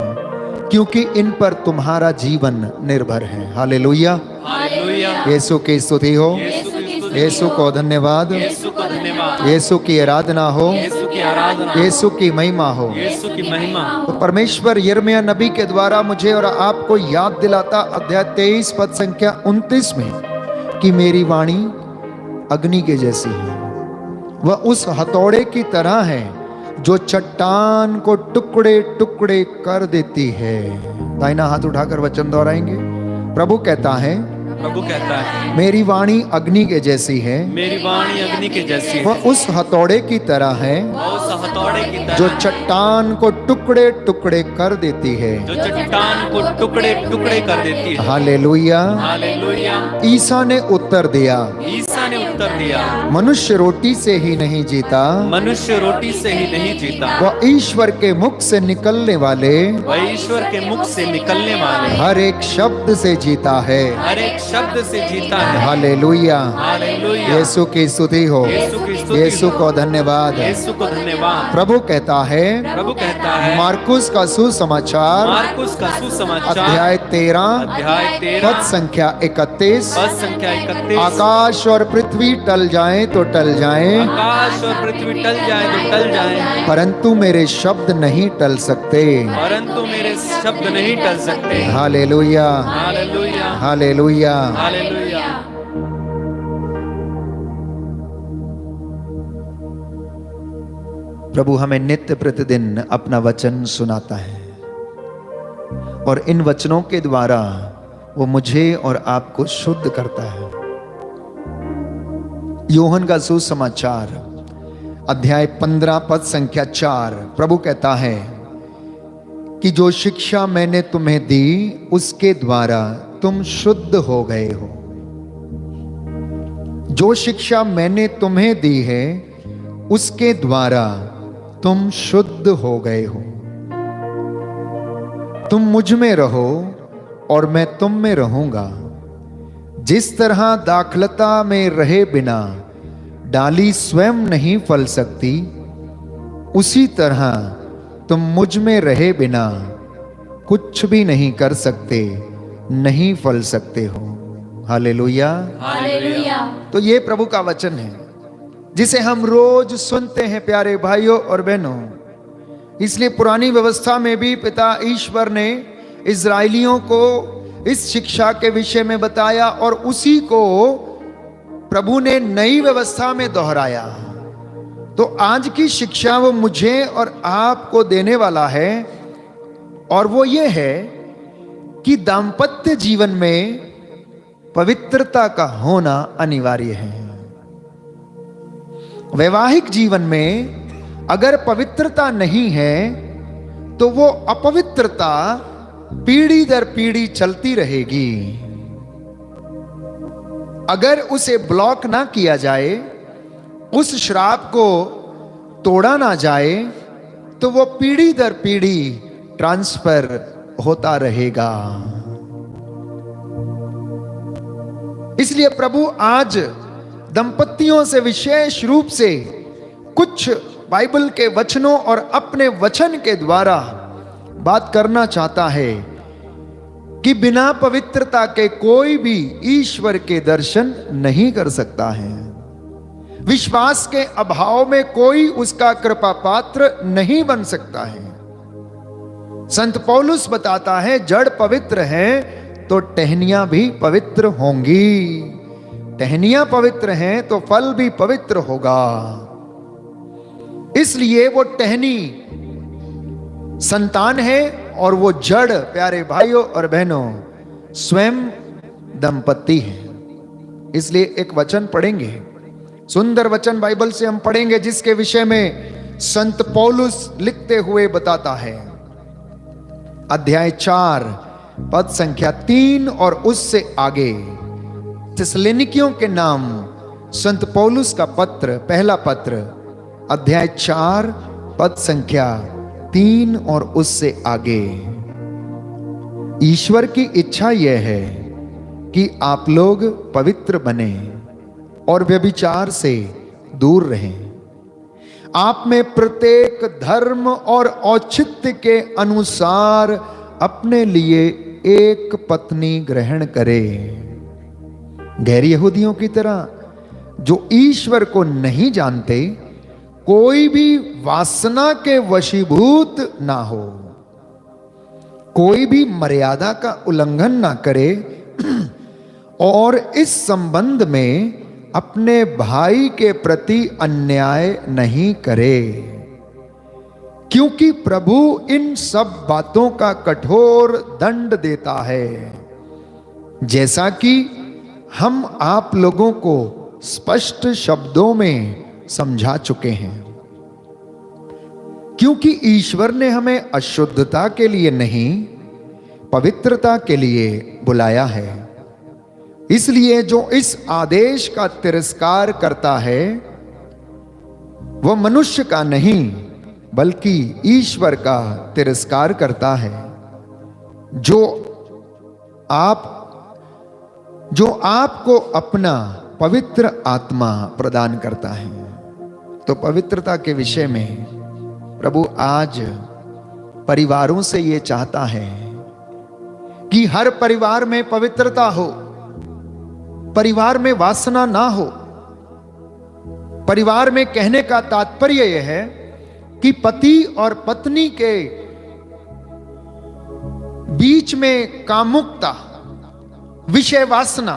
क्योंकि इन पर तुम्हारा जीवन निर्भर है। Hallelujah, hallelujah. यीशु की स्तुति हो, यीशु को धन्यवाद, यीशु को धन्यवाद, यीशु की आराधना हो, यीशु की आराधना, यीशु की महिमा हो। यीशु की महिमा। तो परमेश्वर यिर्मयाह नबी के द्वारा मुझे और आपको याद दिलाता अध्याय 23 पद संख्या 29 में, कि मेरी वाणी अग्नि के जैसी है, वह उस हथौड़े की तरह है जो चट्टान को टुकड़े टुकड़े कर देती है। दाहिना हाथ उठाकर वचन दोहराएंगे। प्रभु कहता है प्रभु कहता है मेरी वाणी अग्नि के जैसी है, मेरी वाणी अग्नि के जैसी है, वह उस हथौड़े की तरह है और उस हथौड़े की जो तरह चट्टान को टुकड़े टुकड़े कर देती है। जो चट्टान को टुकड़े टुकड़े कर देती है। हालेलुया। हालेलुया। ईसा ने उत्तर दिया, ईसा ने उत्तर दिया, मनुष्य रोटी से ही नहीं जीता, मनुष्य रोटी से ही नहीं जीता, वह ईश्वर के मुख से निकलने वाले वह ईश्वर के मुख से निकलने वाले हर एक शब्द से जीता है। हर एक शब्द से जीता है। हालेलुया। हालेलुया। यीशु की स्तुति हो, यीशु की स्तुति यीशु हो। को धन्यवाद। यीशु को धन्यवाद। प्रभु कहता है, प्रभु कहता है मार्कुस का सुसमाचार मार्कुस का सुसमाचार अध्याय 13 अध्याय 13 पद संख्या 31, पद संख्या 31, आकाश और पृथ्वी टल जाएं तो टल जाएं, आकाश और पृथ्वी टल जाए तो टल जाए, परंतु मेरे शब्द नहीं टल सकते। परंतु मेरे शब्द नहीं टल सकते। हालेलुया। हालेलुया। हालेलुया। हालेलुया। प्रभु हमें नित्य प्रतिदिन अपना वचन सुनाता है और इन वचनों के द्वारा वो मुझे और आपको शुद्ध करता है। यूहन्ना का सुसमाचार अध्याय 15 पद संख्या 4, प्रभु कहता है कि जो शिक्षा मैंने तुम्हें दी उसके द्वारा तुम शुद्ध हो गए हो। जो शिक्षा मैंने तुम्हें दी है उसके द्वारा तुम शुद्ध हो गए हो। तुम मुझ में रहो और मैं तुम में रहूंगा। जिस तरह दाखलता में रहे बिना डाली स्वयं नहीं फल सकती, उसी तरह तुम मुझ में रहे बिना कुछ भी नहीं कर सकते, नहीं फल सकते हो। हालेलुया। हालेलुया। तो ये प्रभु का वचन है जिसे हम रोज सुनते हैं प्यारे भाइयों और बहनों। इसलिए पुरानी व्यवस्था में भी पिता ईश्वर ने इजरायलियों को इस शिक्षा के विषय में बताया और उसी को प्रभु ने नई व्यवस्था में दोहराया। तो आज की शिक्षा वो मुझे और आपको देने वाला है और वो ये है कि दाम्पत्य जीवन में पवित्रता का होना अनिवार्य है। वैवाहिक जीवन में अगर पवित्रता नहीं है तो वो अपवित्रता पीढ़ी दर पीढ़ी चलती रहेगी। अगर उसे ब्लॉक ना किया जाए, उस श्राप को तोड़ा ना जाए, तो वो पीढ़ी दर पीढ़ी ट्रांसफर होता रहेगा। इसलिए प्रभु आज दंपतियों से विशेष रूप से कुछ बाइबल के वचनों और अपने वचन के द्वारा बात करना चाहता है कि बिना पवित्रता के कोई भी ईश्वर के दर्शन नहीं कर सकता है। विश्वास के अभाव में कोई उसका कृपा पात्र नहीं बन सकता है। संत पौलुस बताता है, जड़ पवित्र है तो टहनियां भी पवित्र होंगी। टहनियां पवित्र हैं तो फल भी पवित्र होगा। इसलिए वो टहनी संतान है और वो जड़ प्यारे भाइयों और बहनों स्वयं दंपति है। इसलिए एक वचन पढ़ेंगे, सुंदर वचन बाइबल से हम पढ़ेंगे जिसके विषय में संत पौलुस लिखते हुए बताता है। अध्याय 4 पद संख्या 3 और उससे आगे थिस्सलुनीकियों के नाम संत पौलुस का पत्र, पहला पत्र अध्याय 4 पद संख्या 3 और उससे आगे। ईश्वर की इच्छा यह है कि आप लोग पवित्र बने और व्यभिचार से दूर रहें। आप में प्रत्येक धर्म और औचित्य के अनुसार अपने लिए एक पत्नी ग्रहण करे, गैर यहूदियों की तरह जो ईश्वर को नहीं जानते कोई भी वासना के वशीभूत ना हो, कोई भी मर्यादा का उल्लंघन ना करे और इस संबंध में अपने भाई के प्रति अन्याय नहीं करे, क्योंकि प्रभु इन सब बातों का कठोर दंड देता है, जैसा कि हम आप लोगों को स्पष्ट शब्दों में समझा चुके हैं, क्योंकि ईश्वर ने हमें अशुद्धता के लिए नहीं, पवित्रता के लिए बुलाया है। इसलिए जो इस आदेश का तिरस्कार करता है वह मनुष्य का नहीं बल्कि ईश्वर का तिरस्कार करता है, जो आपको अपना पवित्र आत्मा प्रदान करता है। तो पवित्रता के विषय में प्रभु आज परिवारों से ये चाहता है कि हर परिवार में पवित्रता हो, परिवार में वासना ना हो। परिवार में कहने का तात्पर्य यह है कि पति और पत्नी के बीच में कामुकता, विषय वासना,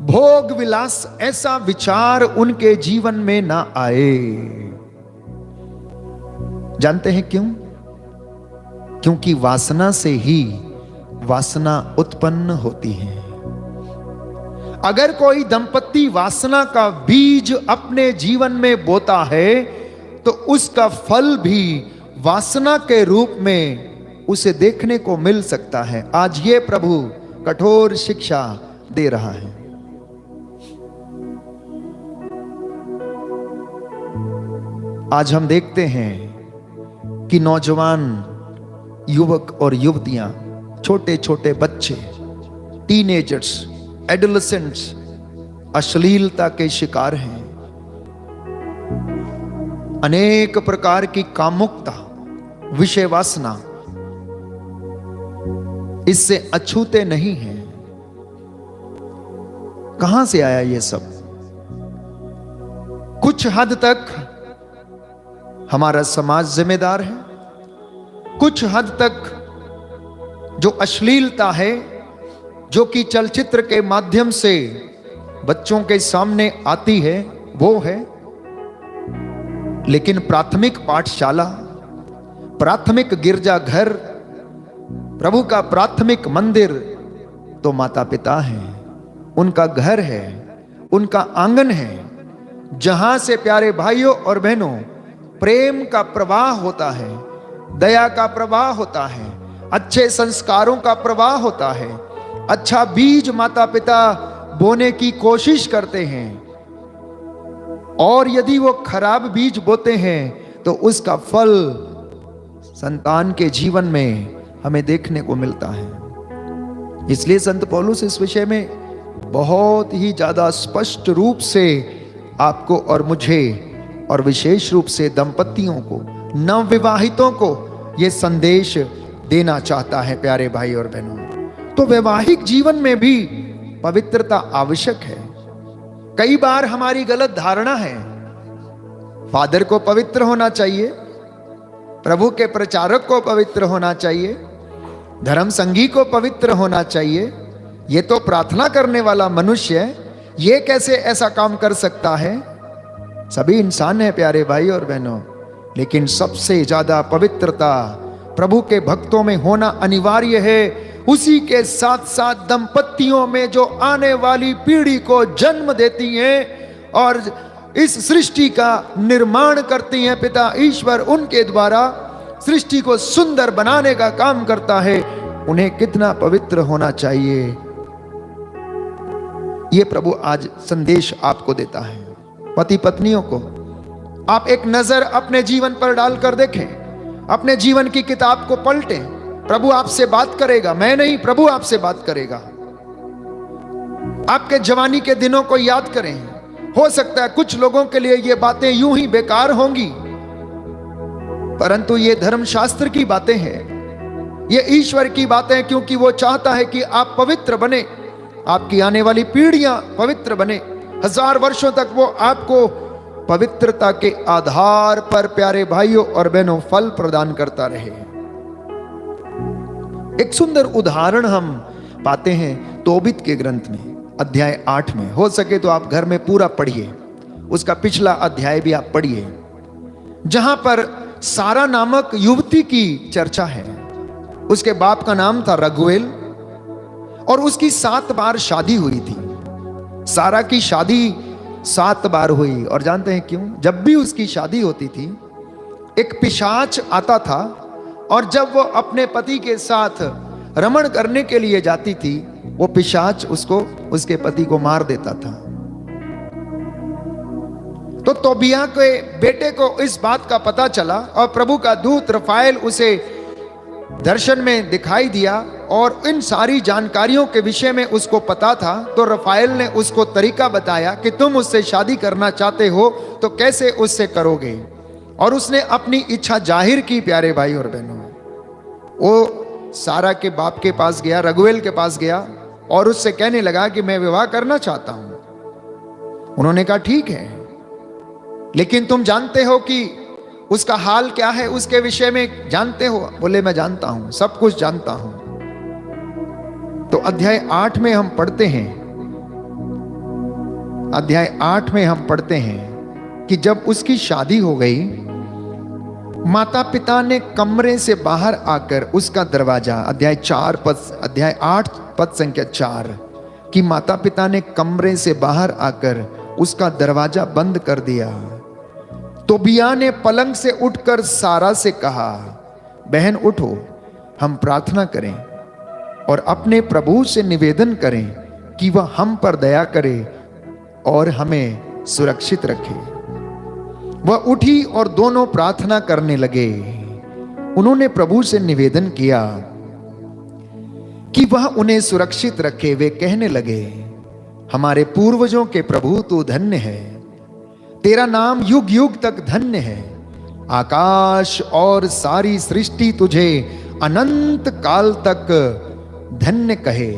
भोग विलास ऐसा विचार उनके जीवन में ना आए। जानते हैं क्यों? क्योंकि वासना से ही वासना उत्पन्न होती है। अगर कोई दंपति वासना का बीज अपने जीवन में बोता है तो उसका फल भी वासना के रूप में उसे देखने को मिल सकता है। आज ये प्रभु कठोर शिक्षा दे रहा है। आज हम देखते हैं कि नौजवान युवक और युवतियां, छोटे छोटे बच्चे, टीनेजर्स, एडोलेसेंट्स अश्लीलता के शिकार हैं। अनेक प्रकार की कामुकता, विषय वासना इससे अछूते नहीं हैं। कहां से आया ये सब? कुछ हद तक हमारा समाज जिम्मेदार है, कुछ हद तक जो अश्लीलता है, जो कि चलचित्र के माध्यम से बच्चों के सामने आती है, वो है। लेकिन प्राथमिक पाठशाला, प्राथमिक गिरजाघर, प्रभु का प्राथमिक मंदिर तो माता पिता हैं, उनका घर है, उनका आंगन है, जहां से प्यारे भाइयों और बहनों प्रेम का प्रवाह होता है, दया का प्रवाह होता है, अच्छे संस्कारों का प्रवाह होता है। अच्छा बीज माता पिता बोने की कोशिश करते हैं, और यदि वो खराब बीज बोते हैं तो उसका फल संतान के जीवन में हमें देखने को मिलता है। इसलिए संत पौलुस इस विषय में बहुत ही ज्यादा स्पष्ट रूप से आपको और मुझे, और विशेष रूप से दंपतियों को, नवविवाहितों को यह संदेश देना चाहता है। प्यारे भाई और बहनों, तो वैवाहिक जीवन में भी पवित्रता आवश्यक है। कई बार हमारी गलत धारणा है, फादर को पवित्र होना चाहिए, प्रभु के प्रचारक को पवित्र होना चाहिए, धर्म संगी को पवित्र होना चाहिए। ये तो प्रार्थना करने वाला मनुष्य है, ये कैसे ऐसा काम कर सकता है? सभी इंसान है प्यारे भाई और बहनों, लेकिन सबसे ज्यादा पवित्रता प्रभु के भक्तों में होना अनिवार्य है। उसी के साथ साथ दंपतियों में जो आने वाली पीढ़ी को जन्म देती हैं और इस सृष्टि का निर्माण करती हैं, पिता ईश्वर उनके द्वारा सृष्टि को सुंदर बनाने का काम करता है। उन्हें कितना पवित्र होना चाहिए, यह प्रभु आज संदेश आपको देता है। पति पत्नियों को आप एक नजर अपने जीवन पर डालकर देखें, अपने जीवन की किताब को पलटें। प्रभु आपसे बात करेगा, मैं नहीं, प्रभु आपसे बात करेगा। आपके जवानी के दिनों को याद करें। हो सकता है कुछ लोगों के लिए ये बातें यूं ही बेकार होंगी, परंतु ये धर्मशास्त्र की बातें हैं, ये ईश्वर की बातें, क्योंकि वो चाहता है कि आप पवित्र बने, आपकी आने वाली पीढ़ियां पवित्र बने। 1000 वर्षों तक वो आपको पवित्रता के आधार पर प्यारे भाइयों और बहनों फल प्रदान करता रहे। एक सुंदर उदाहरण हम पाते हैं तोबित के ग्रंथ में, अध्याय 8 में। हो सके तो आप घर में पूरा पढ़िए, उसका पिछला अध्याय भी आप पढ़िए, जहां पर सारा नामक युवती की चर्चा है। उसके बाप का नाम था रघुएल और उसकी 7 बार शादी हुई थी। सारा की शादी 7 बार हुई। और जानते हैं क्यों? जब भी उसकी शादी होती थी एक पिशाच आता था, और जब वो अपने पति के साथ रमण करने के लिए जाती थी, वो पिशाच उसको, उसके पति को मार देता था। तो तोबिया के बेटे को इस बात का पता चला, और प्रभु का दूत रफाएल उसे दर्शन में दिखाई दिया, और इन सारी जानकारियों के विषय में उसको पता था। तो रफाएल ने उसको तरीका बताया कि तुम उससे शादी करना चाहते हो तो कैसे उससे करोगे। और उसने अपनी इच्छा जाहिर की। प्यारे भाई और बहनों, वो सारा के बाप के पास गया, रघुवेल के पास गया, और उससे कहने लगा कि मैं विवाह करना चाहता हूं। उन्होंने कहा ठीक है, लेकिन तुम जानते हो कि उसका हाल क्या है, उसके विषय में जानते हो? बोले मैं जानता हूं, सब कुछ जानता हूं। तो अध्याय 8 में हम पढ़ते हैं, अध्याय 8 में हम पढ़ते हैं कि जब उसकी शादी हो गई, माता पिता ने कमरे से बाहर आकर उसका दरवाजा, अध्याय 8 पद संख्या 4, कि माता पिता ने कमरे से बाहर आकर उसका दरवाजा बंद कर दिया। तोबिया ने पलंग से उठकर सारा से कहा, बहन उठो, हम प्रार्थना करें और अपने प्रभु से निवेदन करें कि वह हम पर दया करे और हमें सुरक्षित रखे। वह उठी और दोनों प्रार्थना करने लगे। उन्होंने प्रभु से निवेदन किया कि वह उन्हें सुरक्षित रखे। वे कहने लगे, हमारे पूर्वजों के प्रभु तू धन्य है, तेरा नाम युग युग तक धन्य है। आकाश और सारी सृष्टि तुझे अनंत काल तक धन्य कहे।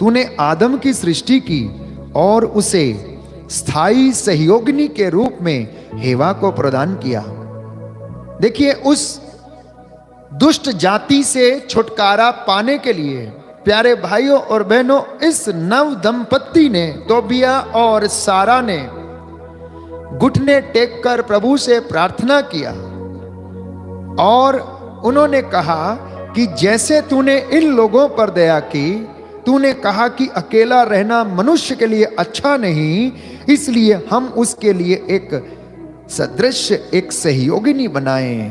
तूने आदम की सृष्टि की और उसे स्थायी सहयोगिनी के रूप में हेवा को प्रदान किया। देखिए, उस दुष्ट जाति से छुटकारा पाने के लिए प्यारे भाइयों और बहनों, इस नव दंपत्ति ने, तोबिया और सारा ने, घुटने टेक कर प्रभु से प्रार्थना किया और उन्होंने कहा कि जैसे तूने इन लोगों पर दया की, तूने कहा कि अकेला रहना मनुष्य के लिए अच्छा नहीं, इसलिए हम उसके लिए एक सदृश, एक सहयोगिनी बनाएं।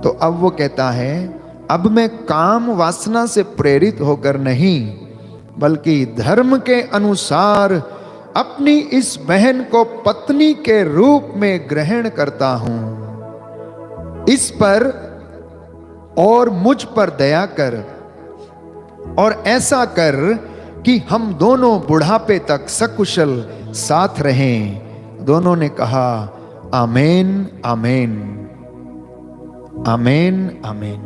तो अब वो कहता है, अब मैं काम वासना से प्रेरित होकर नहीं, बल्कि धर्म के अनुसार अपनी इस बहन को पत्नी के रूप में ग्रहण करता हूं। इस पर और मुझ पर दया कर और ऐसा कर कि हम दोनों बुढ़ापे तक सकुशल साथ रहें। दोनों ने कहा, आमीन आमीन, आमीन आमीन।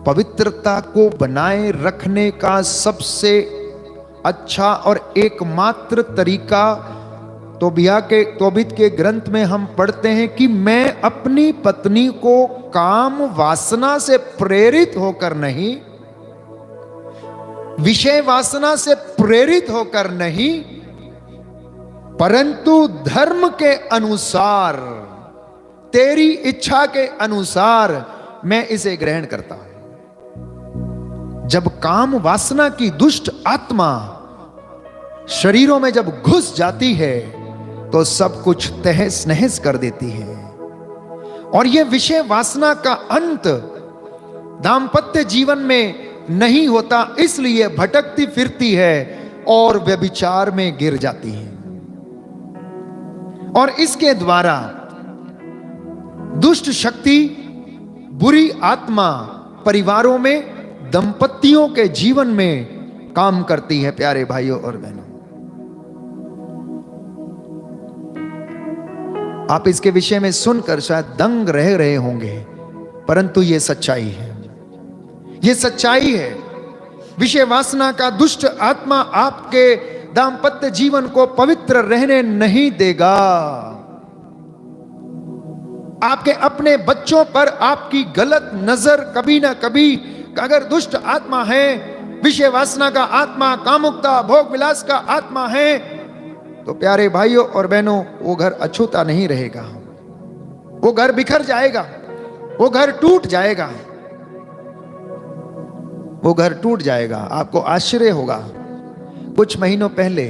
पवित्रता को बनाए रखने का सबसे अच्छा और एकमात्र तरीका तोबित के ग्रंथ में हम पढ़ते हैं कि मैं अपनी पत्नी को काम वासना से प्रेरित होकर नहीं, विषय वासना से प्रेरित होकर नहीं, परंतु धर्म के अनुसार, तेरी इच्छा के अनुसार मैं इसे ग्रहण करता हूं। जब काम वासना की दुष्ट आत्मा शरीरों में जब घुस जाती है तो सब कुछ तहस नहस कर देती है। और यह विषय वासना का अंत दाम्पत्य जीवन में नहीं होता, इसलिए भटकती फिरती है और व्यभिचार में गिर जाती है। और इसके द्वारा दुष्ट शक्ति, बुरी आत्मा परिवारों में, दंपतियों के जीवन में काम करती है। प्यारे भाइयों और बहनों, आप इसके विषय में सुनकर शायद दंग रह रहे होंगे, परंतु यह सच्चाई है, यह सच्चाई है। विषय वासना का दुष्ट आत्मा आपके दाम्पत्य जीवन को पवित्र रहने नहीं देगा। आपके अपने बच्चों पर आपकी गलत नजर कभी ना कभी, अगर दुष्ट आत्मा है, विषय वासना का आत्मा, कामुकता, भोग विलास का आत्मा है, तो प्यारे भाइयों और बहनों, वो घर अछूता नहीं रहेगा, वो घर बिखर जाएगा, वो घर टूट जाएगा, वो घर टूट जाएगा। आपको आश्चर्य होगा, कुछ महीनों पहले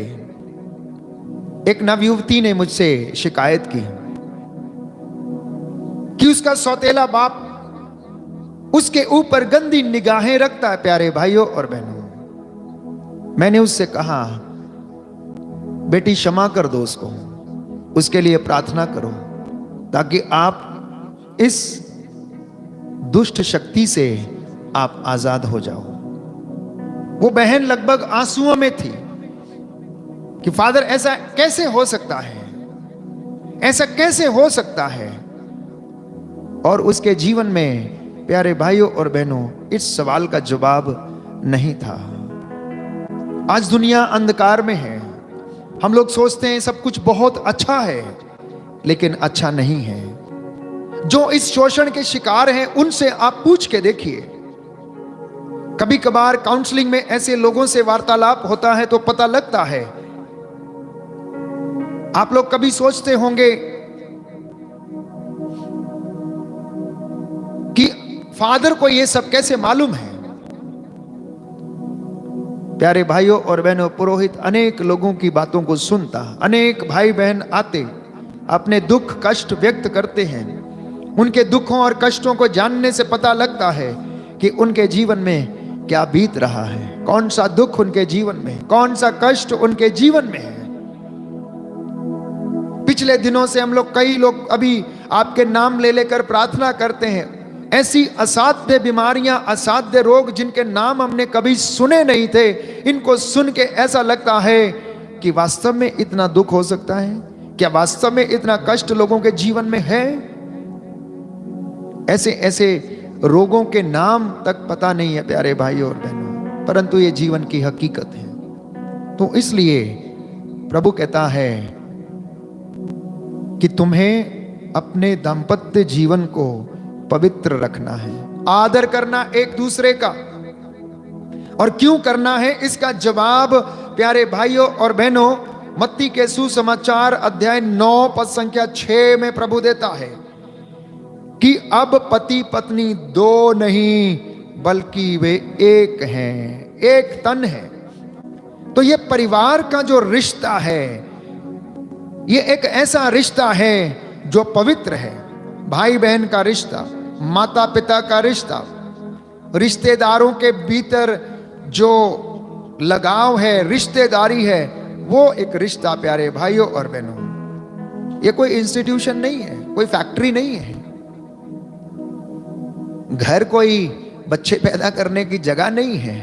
एक नवयुवती ने मुझसे शिकायत की कि उसका सौतेला बाप उसके ऊपर गंदी निगाहें रखता है। प्यारे भाइयों और बहनों, मैंने उससे कहा, बेटी क्षमा कर दो उसको, उसके लिए प्रार्थना करो ताकि आप इस दुष्ट शक्ति से आप आजाद हो जाओ। वो बहन लगभग आंसुओं में थी कि फादर ऐसा कैसे हो सकता है, ऐसा कैसे हो सकता है। और उसके जीवन में प्यारे भाइयों और बहनों इस सवाल का जवाब नहीं था। आज दुनिया अंधकार में है। हम लोग सोचते हैं सब कुछ बहुत अच्छा है, लेकिन अच्छा नहीं है। जो इस शोषण के शिकार हैं उनसे आप पूछ के देखिए। कभी कभार काउंसलिंग में ऐसे लोगों से वार्तालाप होता है तो पता लगता है। आप लोग कभी सोचते होंगे कि फादर को यह सब कैसे मालूम है। प्यारे भाइयों और बहनों, पुरोहित अनेक लोगों की बातों को सुनता, अनेक भाई बहन आते अपने दुख कष्ट व्यक्त करते हैं। उनके दुखों और कष्टों को जानने से पता लगता है कि उनके जीवन में क्या बीत रहा है, कौन सा दुख उनके जीवन में, कौन सा कष्ट उनके जीवन में है। पिछले दिनों से हम लोग, कई लोग अभी आपके नाम ले लेकर प्रार्थना करते हैं। ऐसी असाध्य बीमारियां, असाध्य रोग जिनके नाम हमने कभी सुने नहीं थे, इनको सुन के ऐसा लगता है कि वास्तव में इतना दुख हो सकता है क्या? वास्तव में इतना कष्ट लोगों के जीवन में है? ऐसे ऐसे रोगों के नाम तक पता नहीं है प्यारे भाइयों और बहनों, परंतु ये जीवन की हकीकत है। तो इसलिए प्रभु कहता है कि तुम्हें अपने दाम्पत्य जीवन को पवित्र रखना है, आदर करना एक दूसरे का। और क्यों करना है, इसका जवाब प्यारे भाइयों और बहनों मत्ती के सुसमाचार अध्याय 9 पद संख्या 6 में प्रभु देता है कि अब पति पत्नी दो नहीं बल्कि वे एक हैं, एक तन है। तो ये परिवार का जो रिश्ता है, ये एक ऐसा रिश्ता है जो पवित्र है। भाई बहन का रिश्ता, माता पिता का रिश्ता, रिश्तेदारों के भीतर जो लगाव है, रिश्तेदारी है, वो एक रिश्ता प्यारे भाइयों और बहनों। ये कोई इंस्टीट्यूशन नहीं है, कोई फैक्ट्री नहीं है। घर कोई बच्चे पैदा करने की जगह नहीं है।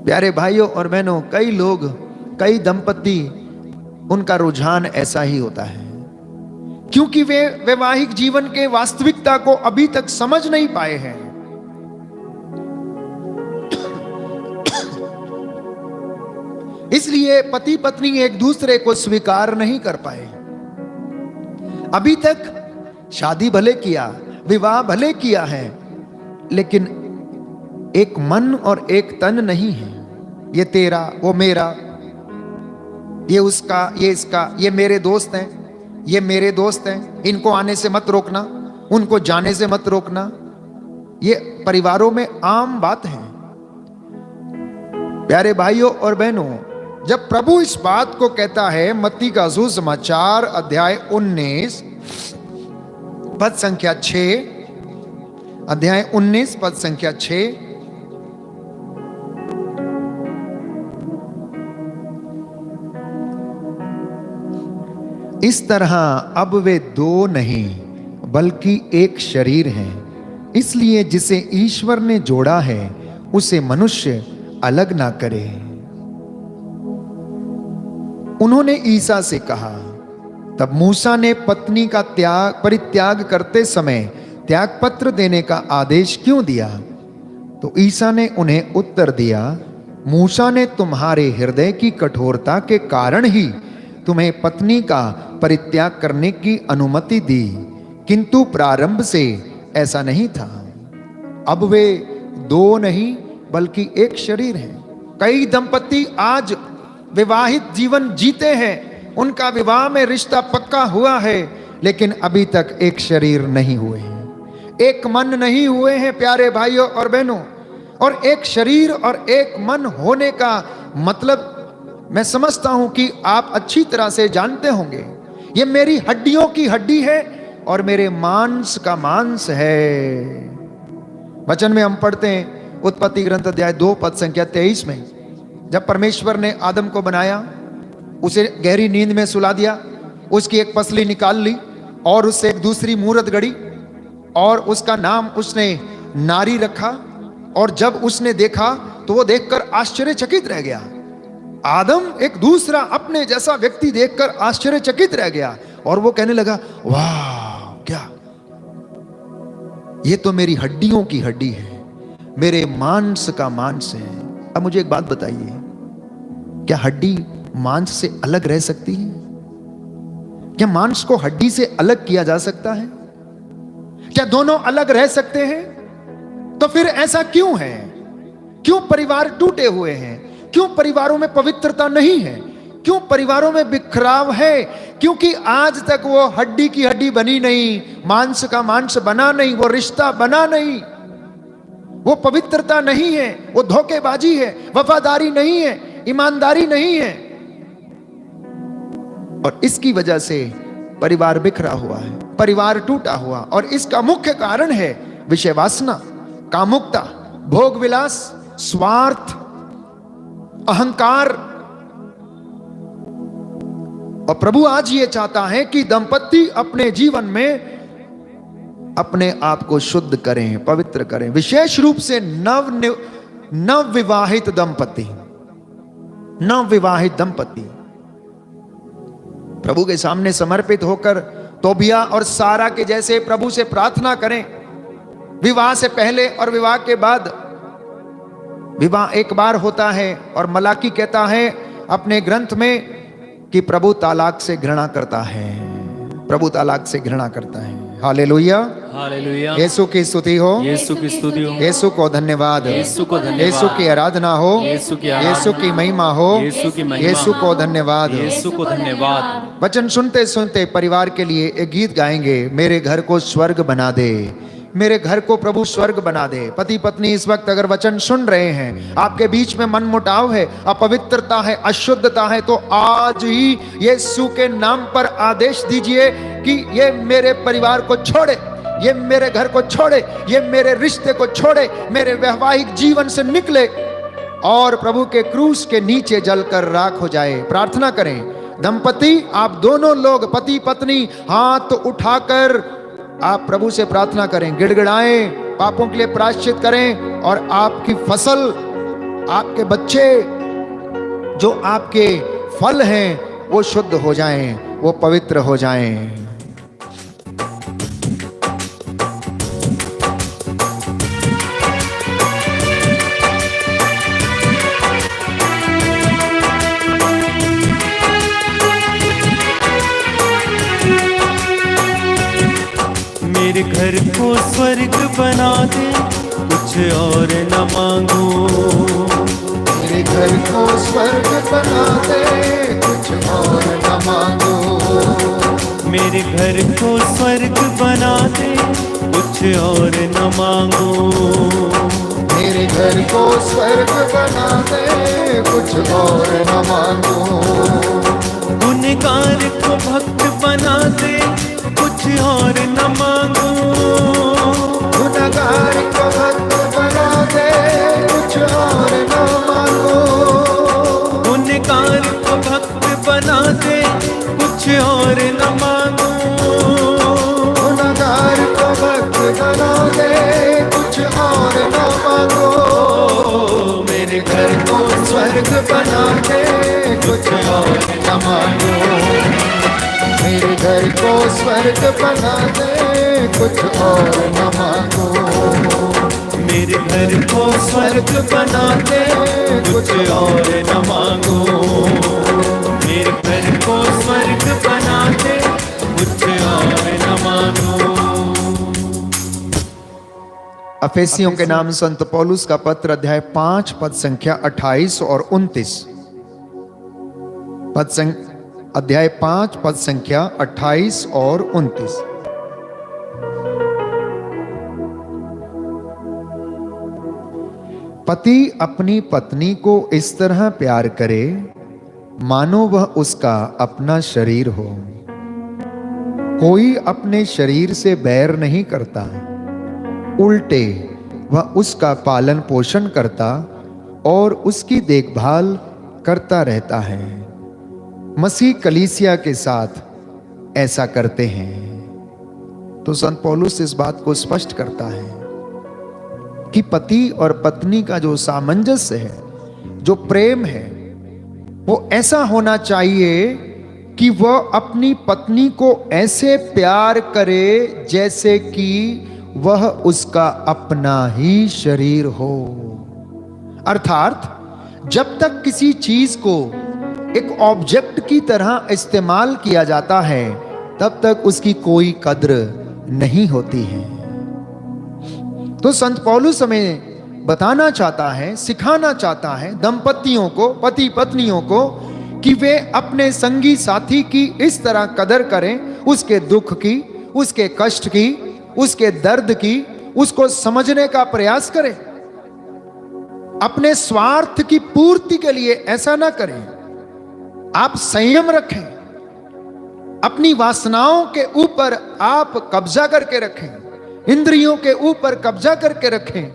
प्यारे भाइयों और बहनों, कई लोग, कई दंपति, उनका रुझान ऐसा ही होता है क्योंकि वे वैवाहिक जीवन के वास्तविकता को अभी तक समझ नहीं पाए हैं। इसलिए पति पत्नी एक दूसरे को स्वीकार नहीं कर पाए। अभी तक शादी भले किया, विवाह भले किया है, लेकिन एक मन और एक तन नहीं है। ये तेरा, वो मेरा, ये उसका, ये इसका, ये मेरे दोस्त हैं, ये मेरे दोस्त हैं, इनको आने से मत रोकना, उनको जाने से मत रोकना। ये परिवारों में आम बात है। प्यारे भाइयों और बहनों, जब प्रभु इस बात को कहता है, मत्ती का सुसमाचार अध्याय 19 पद संख्या 6, अध्याय 19 पद संख्या 6, इस तरह अब वे दो नहीं बल्कि एक शरीर हैं। इसलिए जिसे ईश्वर ने जोड़ा है उसे मनुष्य अलग ना करे। उन्होंने ईसा से कहा, तब मूसा ने पत्नी का परित्याग करते समय त्यागपत्र देने का आदेश क्यों दिया? तो ईसा ने उन्हें उत्तर दिया, मूसा ने तुम्हारे हृदय की कठोरता के कारण ही तुम्हें पत्नी का परित्याग करने की अनुमति दी, किंतु प्रारंभ से ऐसा नहीं था। अब वे दो नहीं बल्कि एक शरीर हैं। कई दंपति आज विवाहित जीवन जीते हैं, उनका विवाह में रिश्ता पक्का हुआ है, लेकिन अभी तक एक शरीर नहीं हुए हैं, एक मन नहीं हुए हैं। प्यारे भाइयों और बहनों, और एक शरीर और एक मन होने का मतलब मैं समझता हूं कि आप अच्छी तरह से जानते होंगे। ये मेरी हड्डियों की हड्डी है और मेरे मांस का मांस है। वचन में हम पढ़ते हैं उत्पत्ति ग्रंथ अध्याय 2 पद संख्या 23 में, जब परमेश्वर ने आदम को बनाया, उसे गहरी नींद में सुला दिया, उसकी एक पसली निकाल ली और उससे एक दूसरी मूरत गढ़ी और उसका नाम उसने नारी रखा। और जब उसने देखा तो वो देखकर आश्चर्यचकित रह गया। आदम एक दूसरा अपने जैसा व्यक्ति देखकर आश्चर्यचकित रह गया और वो कहने लगा, वाह, क्या ये तो मेरी हड्डियों की हड्डी है, मेरे मांस का मांस है। अब मुझे एक बात बताइए, क्या हड्डी मांस से अलग रह सकती है? क्या मांस को हड्डी से अलग किया जा सकता है? क्या दोनों अलग रह सकते हैं? तो फिर ऐसा क्यों है? क्यों परिवार टूटे हुए हैं? क्यों परिवारों में पवित्रता नहीं है? क्यों परिवारों में बिखराव है? क्योंकि आज तक वो हड्डी की हड्डी बनी नहीं, मांस का मांस बना नहीं, वो रिश्ता बना नहीं, वो पवित्रता नहीं है, वो धोखेबाजी है, वफादारी नहीं है, ईमानदारी नहीं है। और इसकी वजह से परिवार बिखरा हुआ है, परिवार टूटा हुआ। और इसका मुख्य कारण है विषय वासना, कामुकता, भोग विलास, स्वार्थ, अहंकार। और प्रभु आज ये चाहता है कि दंपति अपने जीवन में अपने आप को शुद्ध करें, पवित्र करें, विशेष रूप से नव विवाहित दंपति, नवविवाहित दंपति प्रभु के सामने समर्पित होकर तोबिया और सारा के जैसे प्रभु से प्रार्थना करें। विवाह से पहले और विवाह के बाद, विवाह एक बार होता है और मलाकी कहता है अपने ग्रंथ में कि प्रभु तालाक से घृणा करता है, प्रभु तालाक से घृणा करता है। Hallelujah, hallelujah. यीशु की स्तुति हो, यीशु की स्तुति हो, यीशु को धन्यवाद, यीशु को धन्यवाद, यीशु की आराधना हो, यीशु की आराधना, यीशु की महिमा हो, यीशु की महिमा, यीशु को धन्यवाद। यीशु को धन्यवाद। वचन सुनते सुनते परिवार के लिए एक गीत गाएंगे, मेरे घर को स्वर्ग बना दे, मेरे घर को प्रभु स्वर्ग बना दे। पति पत्नी इस वक्त अगर वचन सुन रहे हैं, आपके बीच में मन मुटाव है, अपवित्रता है, अशुद्धता है, तो आज ही यीशु के नाम पर आदेश दीजिए कि ये मेरे परिवार को छोड़े, ये मेरे घर को छोड़े, ये मेरे रिश्ते को छोड़े, मेरे वैवाहिक जीवन से निकले और प्रभु के क्रूस के नीचे जलकर राख हो जाए। प्रार्थना करें दंपति, आप दोनों लोग पति पत्नी हाथ उठाकर आप प्रभु से प्रार्थना करें, गिड़गिड़ाएं, पापों के लिए प्रायश्चित करें और आपकी फसल, आपके बच्चे, जो आपके फल हैं वो शुद्ध हो जाएं, वो पवित्र हो जाएं। मेरे घर को स्वर्ग बना दे, कुछ और न मांगो, मेरे घर को स्वर्ग बना दे, कुछ और न मांगो, मेरे घर को स्वर्ग बना दे, कुछ और न मांगो, मेरे घर को स्वर्ग बना दे, कुछ और न मांगो, गुनहगार को भक्त बना दे, कुछ और न मांगो, गुनहगार को भक्त बना दे, कुछ और न मांगो, गुनहगार को भक्त बना दे, कुछ और न मांगो, गुनहगार को भक्त बना दे, कुछ और न मांगो, मेरे घर को स्वर्ग बना दे, कुछ और न मांगो, मेरे घर को स्वर्ग बना दे, कुछ और न मांगो, मेरे घर को स्वर्ग बना दे, कुछ और न मांगो, मेरे घर को स्वर्ग बना दे, कुछ और न मांगो। अफेसियों के नाम संत पौलुस का पत्र अध्याय 5 पद संख्या 28 और 29, अध्याय 5 पद संख्या 28 और 29। पति अपनी पत्नी को इस तरह प्यार करे मानो वह उसका अपना शरीर हो। कोई अपने शरीर से बैर नहीं करता, उल्टे वह उसका पालन पोषण करता और उसकी देखभाल करता रहता है। मसीह कलीसिया के साथ ऐसा करते हैं। तो संत पौलुस इस बात को स्पष्ट करता है कि पति और पत्नी का जो सामंजस्य है, जो प्रेम है, वो ऐसा होना चाहिए कि वह अपनी पत्नी को ऐसे प्यार करे जैसे कि वह उसका अपना ही शरीर हो। अर्थात जब तक किसी चीज को एक ऑब्जेक्ट की तरह इस्तेमाल किया जाता है तब तक उसकी कोई कद्र नहीं होती है। तो संत पौलुस हमें बताना चाहता है, सिखाना चाहता है दंपतियों को, पति पत्नियों को, कि वे अपने संगी साथी की इस तरह कदर करें, उसके दुख की, उसके कष्ट की, उसके दर्द की, उसको समझने का प्रयास करें। अपने स्वार्थ की पूर्ति के लिए ऐसा ना करें। आप संयम रखें, अपनी वासनाओं के ऊपर आप कब्जा करके रखें, इंद्रियों के ऊपर कब्जा करके रखें,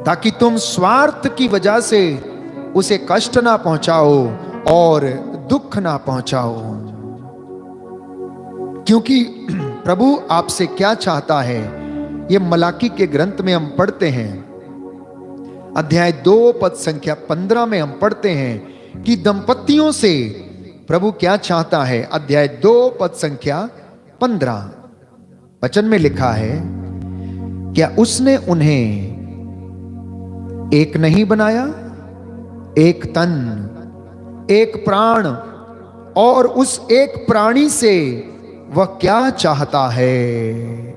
ताकि तुम स्वार्थ की वजह से उसे कष्ट ना पहुंचाओ और दुख ना पहुंचाओ। क्योंकि प्रभु आपसे क्या चाहता है, ये मलाकी के ग्रंथ में हम पढ़ते हैं, अध्याय 2 पद संख्या 15 में हम पढ़ते हैं कि दंपतियों से प्रभु क्या चाहता है। अध्याय 2 पद संख्या 15 वचन में लिखा है, क्या उसने उन्हें एक नहीं बनाया, एक तन, एक प्राण, और उस एक प्राणी से वह क्या चाहता है।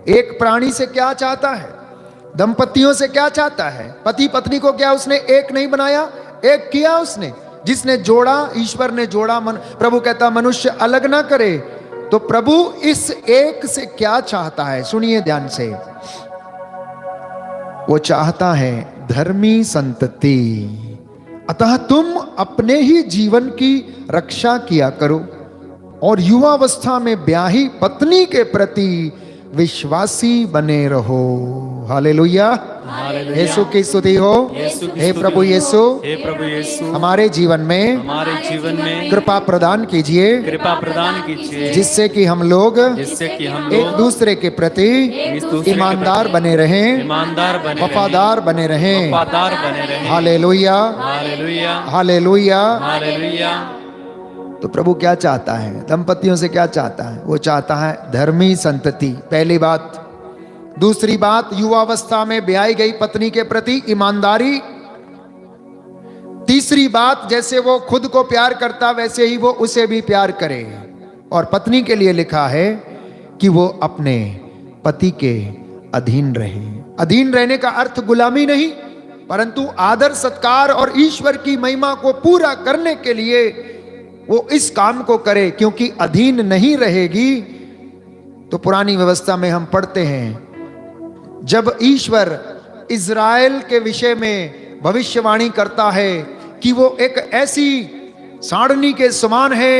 एक प्राणी से क्या चाहता है, दंपतियों से क्या चाहता है। पति पत्नी को क्या उसने एक नहीं बनाया, एक किया उसने। जिसने जोड़ा, ईश्वर ने जोड़ा। प्रभु कहता मनुष्य अलग ना करे। तो प्रभु इस एक से क्या चाहता है, सुनिए ध्यान से। वो चाहता है धर्मी संतति। अतः तुम अपने ही जीवन की रक्षा किया करो और युवावस्था में ब्याही पत्नी के प्रति विश्वासी बने रहो। हालेलुया, यीशु की स्तुति हो। हे प्रभु यीशु, हे प्रभु यीशु, हमारे जीवन में कृपा प्रदान कीजिए, जिससे कि हम लोग एक दूसरे के प्रति ईमानदार बने रहें, वफादार बने रहें। Hallelujah, hallelujah. तो प्रभु क्या चाहता है, दंपतियों से क्या चाहता है? वो चाहता है धर्मी संतति, पहली बात। दूसरी बात, युवावस्था में ब्याही गई पत्नी के प्रति ईमानदारी। तीसरी बात, जैसे वो खुद को प्यार करता वैसे ही वो उसे भी प्यार करे। और पत्नी के लिए लिखा है कि वो अपने पति के अधीन रहे। अधीन रहने का अर्थ गुलामी नहीं, परंतु आदर सत्कार और ईश्वर की महिमा को पूरा करने के लिए वो इस काम को करे। क्योंकि अधीन नहीं रहेगी तो पुरानी व्यवस्था में हम पढ़ते हैं, जब ईश्वर इज़राइल के विषय में भविष्यवाणी करता है कि वो एक ऐसी साड़नी के समान है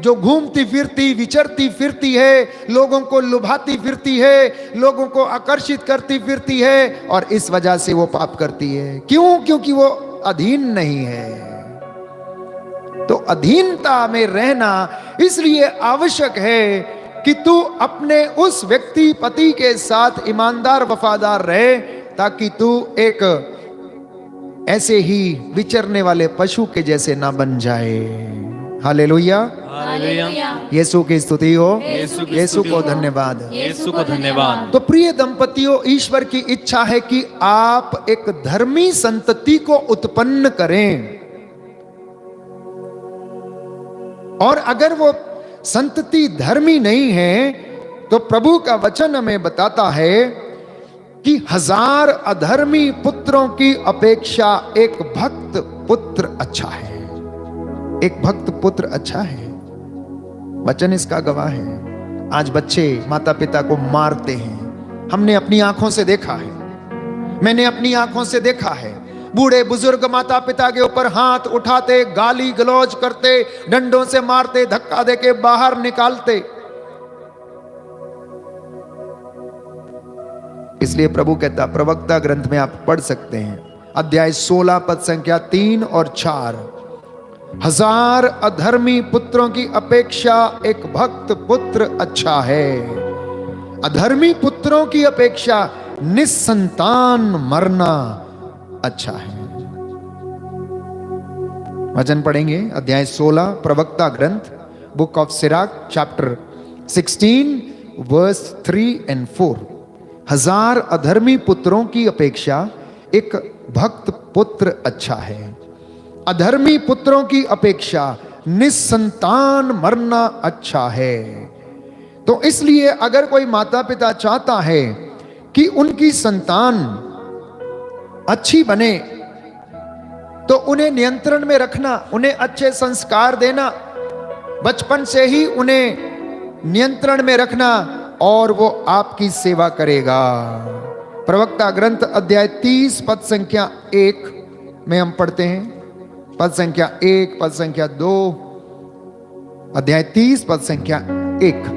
जो घूमती फिरती, विचरती फिरती है, लोगों को लुभाती फिरती है, लोगों को आकर्षित करती फिरती है, और इस वजह से वो पाप करती है। क्यों? क्योंकि वो अधीन नहीं है। तो अधीनता में रहना इसलिए आवश्यक है कि तू अपने उस व्यक्ति पति के साथ ईमानदार वफादार रहे, ताकि तू एक ऐसे ही विचरने वाले पशु के जैसे ना बन जाए। हालेलुया, यीशु की स्तुति हो। यीशु को धन्यवाद, यीशु को धन्यवाद। तो प्रिय दंपतियों, ईश्वर की इच्छा है कि आप एक धर्मी संतति को उत्पन्न करें। और अगर वो संतति धर्मी नहीं है तो प्रभु का वचन हमें बताता है कि 1000 अधर्मी पुत्रों की अपेक्षा एक भक्त पुत्र अच्छा है। एक भक्त पुत्र अच्छा है, वचन इसका गवाह है। आज बच्चे माता पिता को मारते हैं, हमने अपनी आंखों से देखा है। मैंने अपनी आंखों से देखा है, बूढ़े बुजुर्ग माता पिता के ऊपर हाथ उठाते, गाली गलौज करते, डंडों से मारते, धक्का देके बाहर निकालते। इसलिए प्रभु कहता, प्रवक्ता ग्रंथ में आप पढ़ सकते हैं, अध्याय 16 पद संख्या 3 और 4, 1000 अधर्मी पुत्रों की अपेक्षा एक भक्त पुत्र अच्छा है। अधर्मी पुत्रों की अपेक्षा निस्संतान मरना अच्छा है। वचन पढ़ेंगे, अध्याय 16 प्रवक्ता ग्रंथ, book of Sirach, chapter 16 verse 3 and 4। 1000 अधर्मी पुत्रों की अपेक्षा एक भक्त पुत्र अच्छा है। अधर्मी पुत्रों की अपेक्षा निस्संतान मरना अच्छा है। तो इसलिए अगर कोई माता पिता चाहता है कि उनकी संतान अच्छी बने, तो उन्हें नियंत्रण में रखना, उन्हें अच्छे संस्कार देना, बचपन से ही उन्हें नियंत्रण में रखना, और वो आपकी सेवा करेगा। प्रवक्ता ग्रंथ अध्याय 30 पद संख्या 1 में हम पढ़ते हैं, पद संख्या 1, पद संख्या 2, अध्याय 30 पद संख्या 1।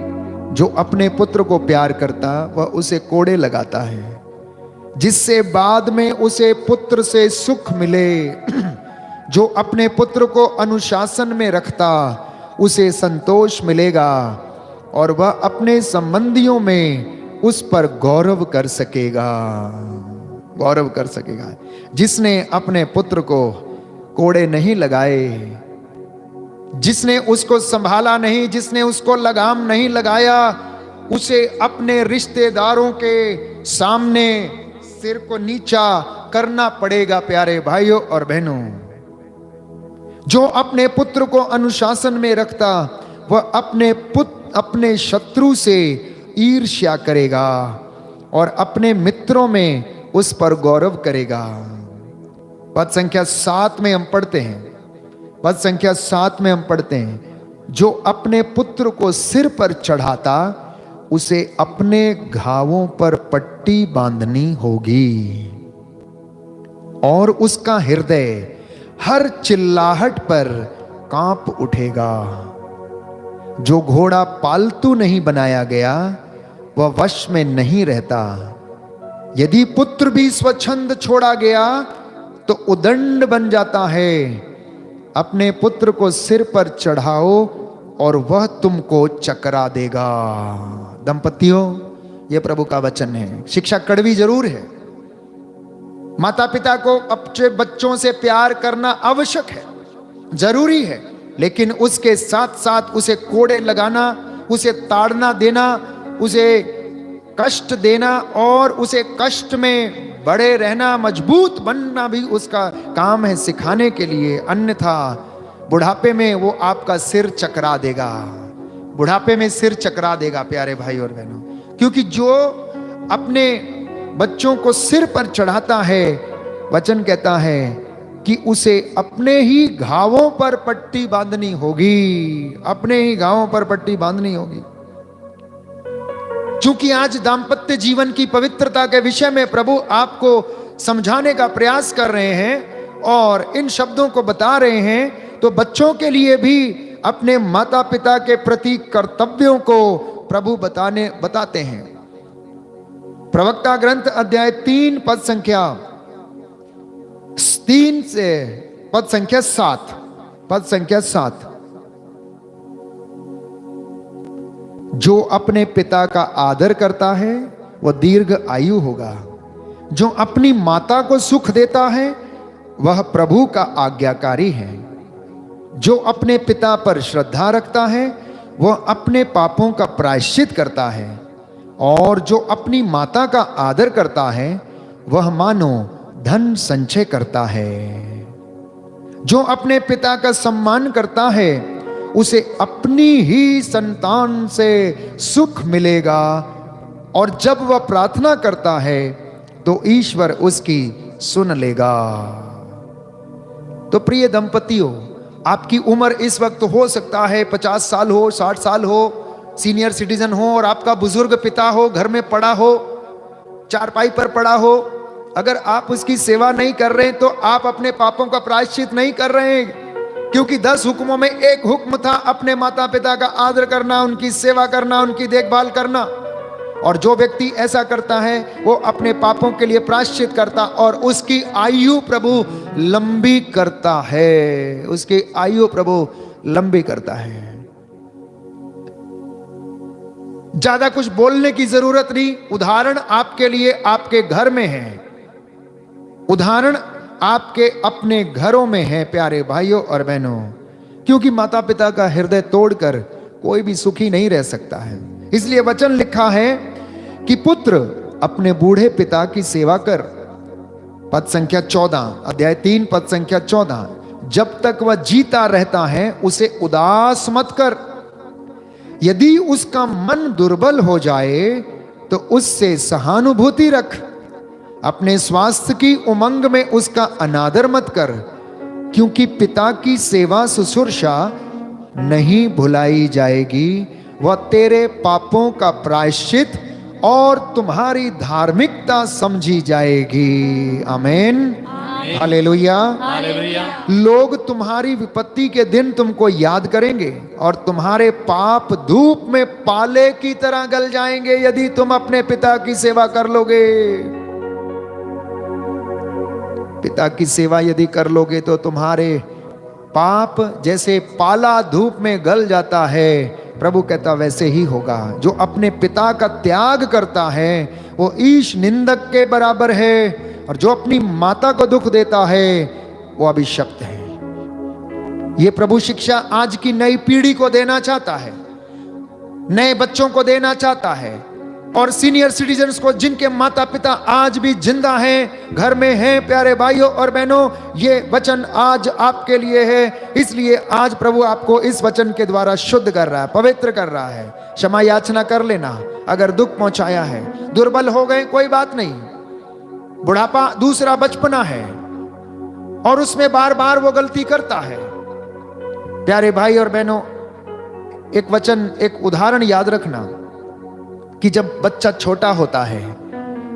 जो अपने पुत्र को प्यार करता वह उसे कोड़े लगाता है, जिससे बाद में उसे पुत्र से सुख मिले। जो अपने पुत्र को अनुशासन में रखता उसे संतोष मिलेगा, और वह अपने संबंधियों में उस पर गौरव कर सकेगा, गौरव कर सकेगा। जिसने अपने पुत्र को कोड़े नहीं लगाए, जिसने उसको संभाला नहीं, जिसने उसको लगाम नहीं लगाया, उसे अपने रिश्तेदारों के सामने सिर को नीचा करना पड़ेगा। प्यारे भाइयों और बहनों, जो अपने पुत्र को अनुशासन में रखता वह अपने शत्रु से ईर्ष्या करेगा और अपने मित्रों में उस पर गौरव करेगा। पद संख्या 7 में हम पढ़ते हैं, पद संख्या 7 में हम पढ़ते हैं, जो अपने पुत्र को सिर पर चढ़ाता उसे अपने घावों पर पट्टी बांधनी होगी, और उसका हृदय हर चिल्लाहट पर कांप उठेगा। जो घोड़ा पालतू नहीं बनाया गया वह वश में नहीं रहता। यदि पुत्र भी स्वच्छंद छोड़ा गया तो उदंड बन जाता है। अपने पुत्र को सिर पर चढ़ाओ और वह तुमको चकरा देगा। दंपतियों, यह प्रभु का वचन है। शिक्षा कड़वी जरूर है, माता पिता को अपने बच्चों से प्यार करना आवश्यक है, जरूरी है, लेकिन उसके साथ साथ उसे कोड़े लगाना, उसे ताड़ना देना, उसे कष्ट देना और उसे कष्ट में बड़े रहना, मजबूत बनना भी उसका काम है सिखाने के लिए। अन्यथा बुढ़ापे में वो आपका सिर चकरा देगा, बुढ़ापे में सिर चकरा देगा। प्यारे भाई और बहनों, क्योंकि जो अपने बच्चों को सिर पर चढ़ाता है, वचन कहता है कि उसे अपने ही घावों पर पट्टी बांधनी होगी, अपने ही घावों पर पट्टी बांधनी होगी। चूंकि आज दाम्पत्य जीवन की पवित्रता के विषय में प्रभु आपको समझाने का प्रयास कर रहे हैं और इन शब्दों को बता रहे हैं, तो बच्चों के लिए भी अपने माता पिता के प्रति कर्तव्यों को प्रभु बताते हैं। प्रवक्ता ग्रंथ अध्याय 3 पद संख्या 3 से पद संख्या 7, पद संख्या 7। जो अपने पिता का आदर करता है वह दीर्घ आयु होगा। जो अपनी माता को सुख देता है वह प्रभु का आज्ञाकारी है। जो अपने पिता पर श्रद्धा रखता है वह अपने पापों का प्रायश्चित करता है, और जो अपनी माता का आदर करता है वह मानो धन संचय करता है। जो अपने पिता का सम्मान करता है उसे अपनी ही संतान से सुख मिलेगा, और जब वह प्रार्थना करता है तो ईश्वर उसकी सुन लेगा। तो प्रिय दंपतियों, आपकी उम्र इस वक्त हो सकता है 50 साल हो, 60 साल हो, सीनियर सिटीजन हो, और आपका बुजुर्ग पिता हो, घर में पड़ा हो, चारपाई पर पड़ा हो, अगर आप उसकी सेवा नहीं कर रहे हैं तो आप अपने पापों का प्रायश्चित नहीं कर रहे हैं, क्योंकि 10 हुक्मों में एक हुक्म था अपने माता पिता का आदर करना, उनकी सेवा करना, उनकी देखभाल करना। और जो व्यक्ति ऐसा करता है वो अपने पापों के लिए प्रायश्चित करता और उसकी आयु प्रभु लंबी करता है, उसकी आयु प्रभु लंबी करता है। ज्यादा कुछ बोलने की जरूरत नहीं, उदाहरण आपके लिए आपके घर में है, उदाहरण आपके अपने घरों में है प्यारे भाइयों और बहनों, क्योंकि माता पिता का हृदय तोड़कर कोई भी सुखी नहीं रह सकता है। इसलिए वचन लिखा है कि पुत्र अपने बूढ़े पिता की सेवा कर, पद संख्या 14 अध्याय 3 पद संख्या 14, जब तक वह जीता रहता है उसे उदास मत कर। यदि उसका मन दुर्बल हो जाए तो उससे सहानुभूति रख, अपने स्वास्थ्य की उमंग में उसका अनादर मत कर, क्योंकि पिता की सेवा शुश्रूषा नहीं भुलाई जाएगी, वह तेरे पापों का प्रायश्चित और तुम्हारी धार्मिकता समझी जाएगी। आमीन, हालेलुया। लोग तुम्हारी विपत्ति के दिन तुमको याद करेंगे और तुम्हारे पाप धूप में पाले की तरह गल जाएंगे यदि तुम अपने पिता की सेवा कर लोगे। पिता की सेवा यदि कर लोगे तो तुम्हारे पाप जैसे पाला धूप में गल जाता है, प्रभु कहता वैसे ही होगा। जो अपने पिता का त्याग करता है वो ईश निंदक के बराबर है, और जो अपनी माता को दुख देता है वो अभिशप्त है। ये प्रभु शिक्षा आज की नई पीढ़ी को देना चाहता है, नए बच्चों को देना चाहता है, और सीनियर सिटीजन्स को जिनके माता पिता आज भी जिंदा हैं, घर में हैं। प्यारे भाइयों और बहनों, ये वचन आज आपके लिए है, इसलिए आज प्रभु आपको इस वचन के द्वारा शुद्ध कर रहा है, पवित्र कर रहा है। क्षमा याचना कर लेना अगर दुख पहुंचाया है, दुर्बल हो गए कोई बात नहीं, बुढ़ापा दूसरा बचपना है और उसमें बार बार वो गलती करता है। प्यारे भाई और बहनों, एक वचन, एक उदाहरण याद रखना कि जब बच्चा छोटा होता है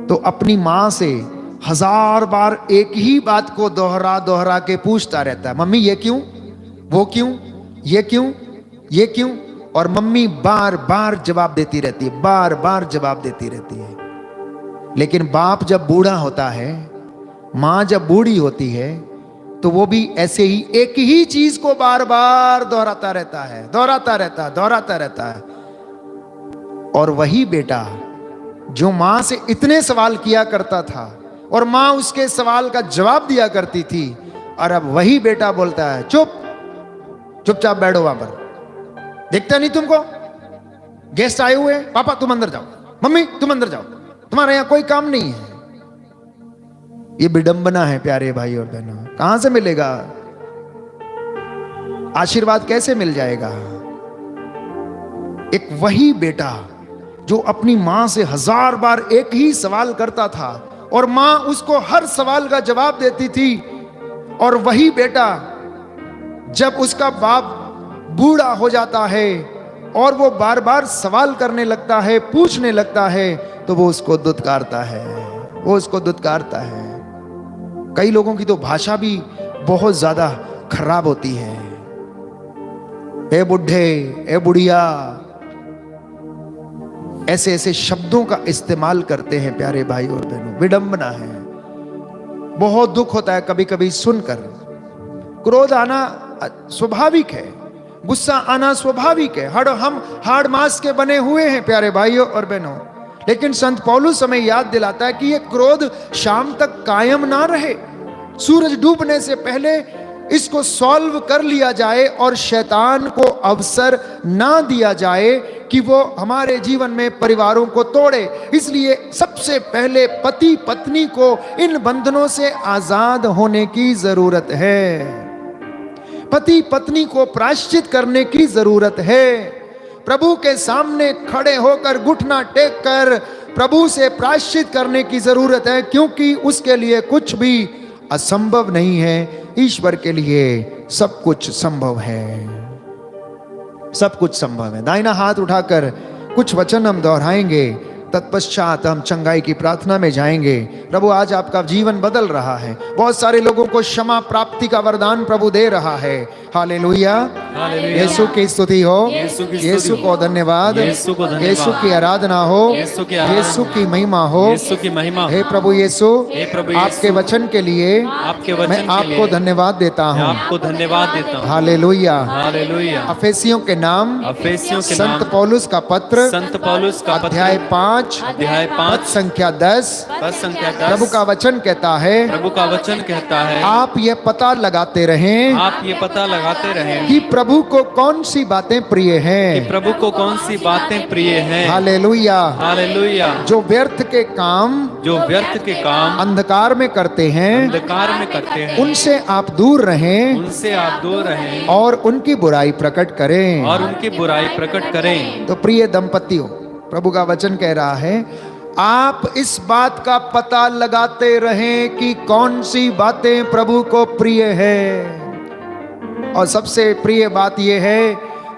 तो अपनी माँ से 1000 बार एक ही बात को दोहरा दोहरा के पूछता रहता है, मम्मी ये क्यों, वो क्यों, ये क्यों, ये क्यों, और मम्मी बार बार जवाब देती रहती है, बार बार जवाब देती रहती है। लेकिन बाप जब बूढ़ा होता है, माँ जब बूढ़ी होती है, तो वो भी ऐसे ही एक ही चीज को बार बार दोहराता रहता है, दोहराता रहता है, दोहराता रहता है। और वही बेटा जो माँ से इतने सवाल किया करता था और माँ उसके सवाल का जवाब दिया करती थी, और अब वही बेटा बोलता है चुप, चुपचाप बैठो वहां पर, देखता नहीं तुमको, गेस्ट आए हुए, पापा तुम अंदर जाओ, मम्मी तुम अंदर जाओ, तुम्हारे यहां कोई काम नहीं है। ये विडंबना है प्यारे भाई और बहनों। कहां से मिलेगा आशीर्वाद, कैसे मिल जाएगा? एक वही बेटा जो अपनी मां से 1000 बार एक ही सवाल करता था और मां उसको हर सवाल का जवाब देती थी, और वही बेटा जब उसका बाप बूढ़ा हो जाता है और वो बार बार सवाल करने लगता है, पूछने लगता है, तो वो उसको दुत्कारता है, वो उसको दुत्कारता है। कई लोगों की तो भाषा भी बहुत ज्यादा खराब होती है, ए बुढ़े, ए बुढ़िया, ऐसे ऐसे शब्दों का इस्तेमाल करते हैं प्यारे भाई और बहनों। विडंबना है, बहुत दुख होता है कभी कभी सुनकर। क्रोध आना स्वाभाविक है, गुस्सा आना स्वाभाविक है, हम हाड़ मांस के बने हुए हैं प्यारे भाइयों और बहनों। लेकिन संत पौलुस हमें याद दिलाता है कि ये क्रोध शाम तक कायम ना रहे, सूरज डूबने से पहले इसको सॉल्व कर लिया जाए और शैतान को अवसर ना दिया जाए कि वो हमारे जीवन में परिवारों को तोड़े। इसलिए सबसे पहले पति पत्नी को इन बंधनों से आजाद होने की जरूरत है, पति पत्नी को प्रायश्चित करने की जरूरत है। प्रभु के सामने खड़े होकर घुटना टेक कर प्रभु से प्रायश्चित करने की जरूरत है, क्योंकि उसके लिए कुछ भी असंभव नहीं है। ईश्वर के लिए सब कुछ संभव है, सब कुछ संभव है। दाहिना हाथ उठाकर कुछ वचन हम दोहराएंगे तत्पश्चात हम चंगाई की प्रार्थना में जाएंगे। प्रभु आज आपका जीवन बदल रहा है, बहुत सारे लोगों को क्षमा प्राप्ति का वरदान प्रभु दे रहा है। Hallelujah, hallelujah. यीशु की स्तुति हो, यीशु की स्तुति यीशु हो। को धन्यवाद, यीशु को धन्यवाद। यीशु की आराधना हो, यीशु की आराधना यीशु की महिमा हो। यीशु की महिमा हे प्रभु यीशु, हे प्रभु यीशु, आपके वचन के लिए आपके वचन मैं के आपको लिए धन्यवाद देता मैं हूँ। आपको धन्यवाद देता हूँ। हालेलुया। हालेलुया। अफेसियों के नाम अफेसियों के नाम संत पौलुस का पत्र संत पौलुस का अध्याय पत्र 5 अध्याय 5 संख्या 10 पद संख्या 10 प्रभु का वचन कहता है, प्रभु का वचन कहता है आप ये पता लगाते रहें आप ये पता लगाते रहें कि प्रभु को कौन सी बातें प्रिय कि हैं। प्रभु को कौन सी बातें प्रिय हैं। हालेलुया। हालेलुया। जो व्यर्थ के काम जो व्यर्थ के काम अंधकार में करते हैं, अंधकार में करते हैं उनसे आप दूर रहें उनसे आप दूर रहें और उनकी बुराई प्रकट करें। और उनकी बुराई प्रकट करें। तो प्रिय दंपतियों, प्रभु का वचन कह रहा है, आप इस बात का पता लगाते रहें कि कौन सी बातें प्रभु को प्रिय है। और सबसे प्रिय बात यह है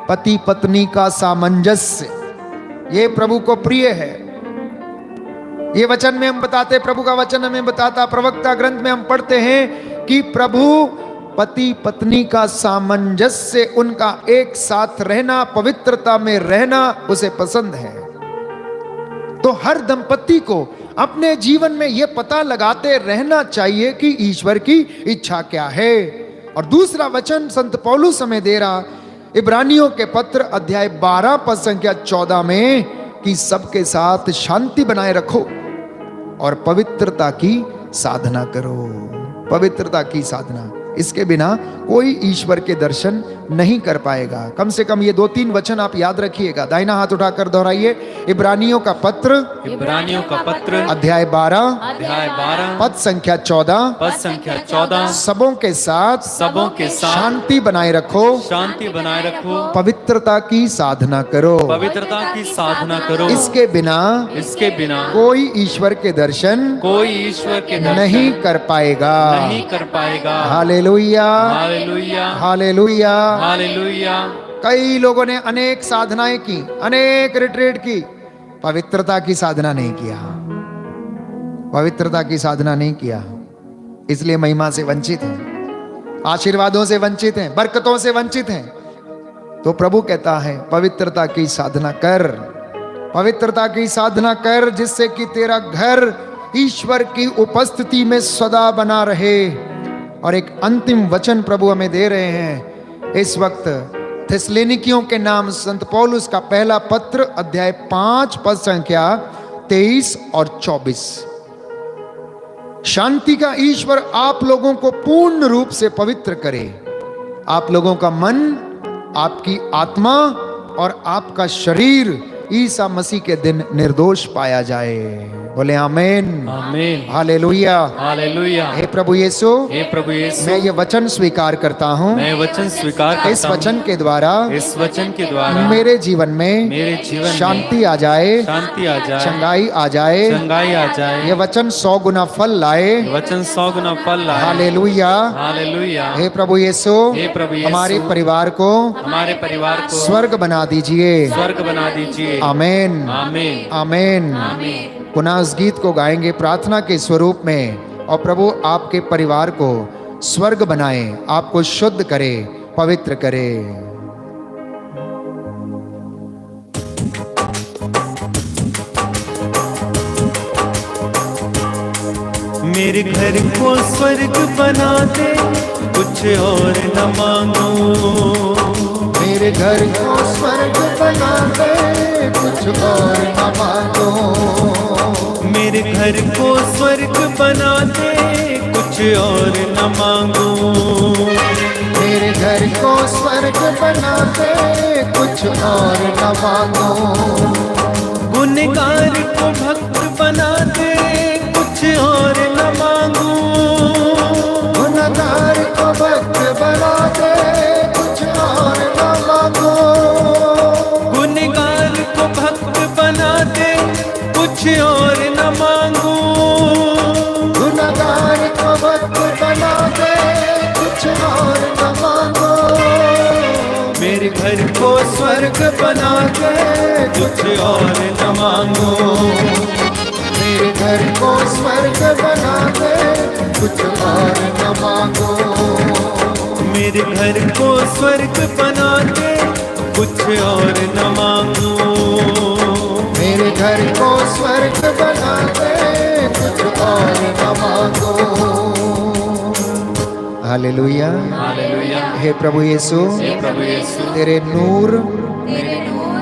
पति पत्नी का सामंजस्य, ये प्रभु को प्रिय है। ये वचन में हम बताते, प्रभु का वचन हमें बताता, प्रवक्ता ग्रंथ में हम पढ़ते हैं कि प्रभु पति पत्नी का सामंजस्य, उनका एक साथ रहना, पवित्रता में रहना उसे पसंद है। तो हर दंपति को अपने जीवन में यह पता लगाते रहना चाहिए कि ईश्वर की इच्छा क्या है। और दूसरा वचन संत पौलुस हमें दे रहा इब्रानियों के पत्र अध्याय 12 पद संख्या 14 में कि सबके साथ शांति बनाए रखो और पवित्रता की साधना करो। पवित्रता की साधना, इसके बिना कोई ईश्वर के दर्शन नहीं कर पाएगा। कम से कम ये 2-3 वचन आप याद रखिएगा। दाहिना हाथ उठाकर दोहराइए, इब्रानियों का पत्र इब्रानियों का पत्र अध्याय 12 अध्याय 12 पद संख्या 14 पद संख्या 14 सबों के साथ शांति बनाए रखो, शांति बनाए रखो, पवित्रता की साधना करो। पवित्रता की साधना करो। इसके बिना कोई ईश्वर के दर्शन कोई ईश्वर के दर्शन नहीं कर पाएगा। नहीं कर पाएगा। Hallelujah, hallelujah, hallelujah, hallelujah. कई लोगों ने अनेक साधनाएं की, अनेक रिट्रीट की, पवित्रता की साधना नहीं किया। पवित्रता की साधना नहीं किया, इसलिए महिमा से वंचित हैं, आशीर्वादों से वंचित हैं, बरकतों से वंचित हैं। तो प्रभु कहता है पवित्रता की साधना कर, पवित्रता की साधना कर, जिससे कि तेरा घर ईश्वर की उपस्थिति में सदा बना रहे। और एक अंतिम वचन प्रभु हमें दे रहे हैं इस वक्त, थिस्सलुनीकियों के नाम संत पौलुस का पहला पत्र अध्याय 5 पद संख्या 23 और 24। शांति का ईश्वर आप लोगों को पूर्ण रूप से पवित्र करे, आप लोगों का मन, आपकी आत्मा और आपका शरीर ईसा मसीह के दिन निर्दोष पाया जाए। बोले आमीन, आमीन, हालेलुया, हालेलुया। हे प्रभु यीशु, हे प्रभु यीशु, मैं ये वचन स्वीकार करता हूँ, मैं वचन स्वीकार करता इस हूँ। वचन के द्वारा इस वचन के द्वारा मेरे जीवन में शांति आ जाए, शांति आ जाए, चंगाई आ जाए, चंगाई आ जाए। ये वचन 100 गुना फल लाए। वचन 100 गुना फल लाए। Hallelujah, hallelujah. हे प्रभु यीशु, हे प्रभु यीशु, हमारे परिवार को हमारे परिवार को स्वर्ग बना दीजिए। स्वर्ग बना दीजिए। आमीन, आमीन, आमीन। आमीन। पुनः इस गीत को गाएंगे प्रार्थना के स्वरूप में, और प्रभु आपके परिवार को स्वर्ग बनाए, आपको शुद्ध करे, पवित्र करे। मेरे घर को स्वर्ग बना दे, कुछ और न मांगो। मेरे घर को स्वर्ग बना दे, कुछ और न मांगो। मेरे घर को स्वर्ग बना दे, कुछ और न मांगो। मेरे घर को स्वर्ग बना दे, कुछ और न मांगो। गुनहगार को भक्त बना दे, कुछ और न मांगो। गुनहगार को भक्त बना दे, कुछ और न मांगो। गुनहगार को भक्त बना दे, कुछ और न मांगो। गुनहगार को भक्त बना दे, कुछ और न मांगो। मेरे घर को स्वर्ग स्वर्ग बना के कुछ और न मांगो। मेरे घर को स्वर्ग बना दे, कुछ और न मांगो। मेरे घर को स्वर्ग बना के कुछ और न मांगो। मेरे घर को स्वर्ग बना दे, कुछ और न मांगो। हालेलुया। हालेलुया। हे प्रभु यीशु, प्रभु यीशु तेरे नूर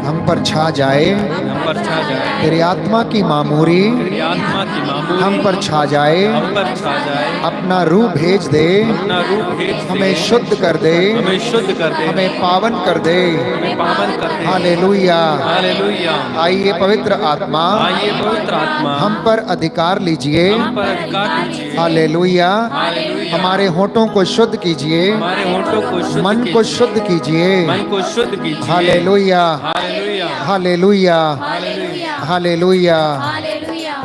हम पर छा जाए, हम पर छा जाए। तेरी आत्मा की मामूरी तेरी आत्मा की मामूली हम पर छा जाए। हम पर छा जाए। अपना रूह भेज दे, अपना रूप भेज दे, हमें शुद्ध कर दे, हमें शुद्ध कर दे, हमें पावन कर दे। हमें पावन कर दे। हालेलुया। हालेलुया। आइए पवित्र आत्मा, आइए पवित्र आत्मा हम पर अधिकार लीजिए। हम पर अधिकार कीजिए। हालेलुया। हालेलुया। हमारे होठों को शुद्ध कीजिए, हमारे होठों को शुद्ध मन कीजिए। को शुद्ध कीजिए। मन को शुद्ध कीजिए। Hallelujah. Hallelujah. Hallelujah. Hallelujah. Hallelujah. Hallelujah.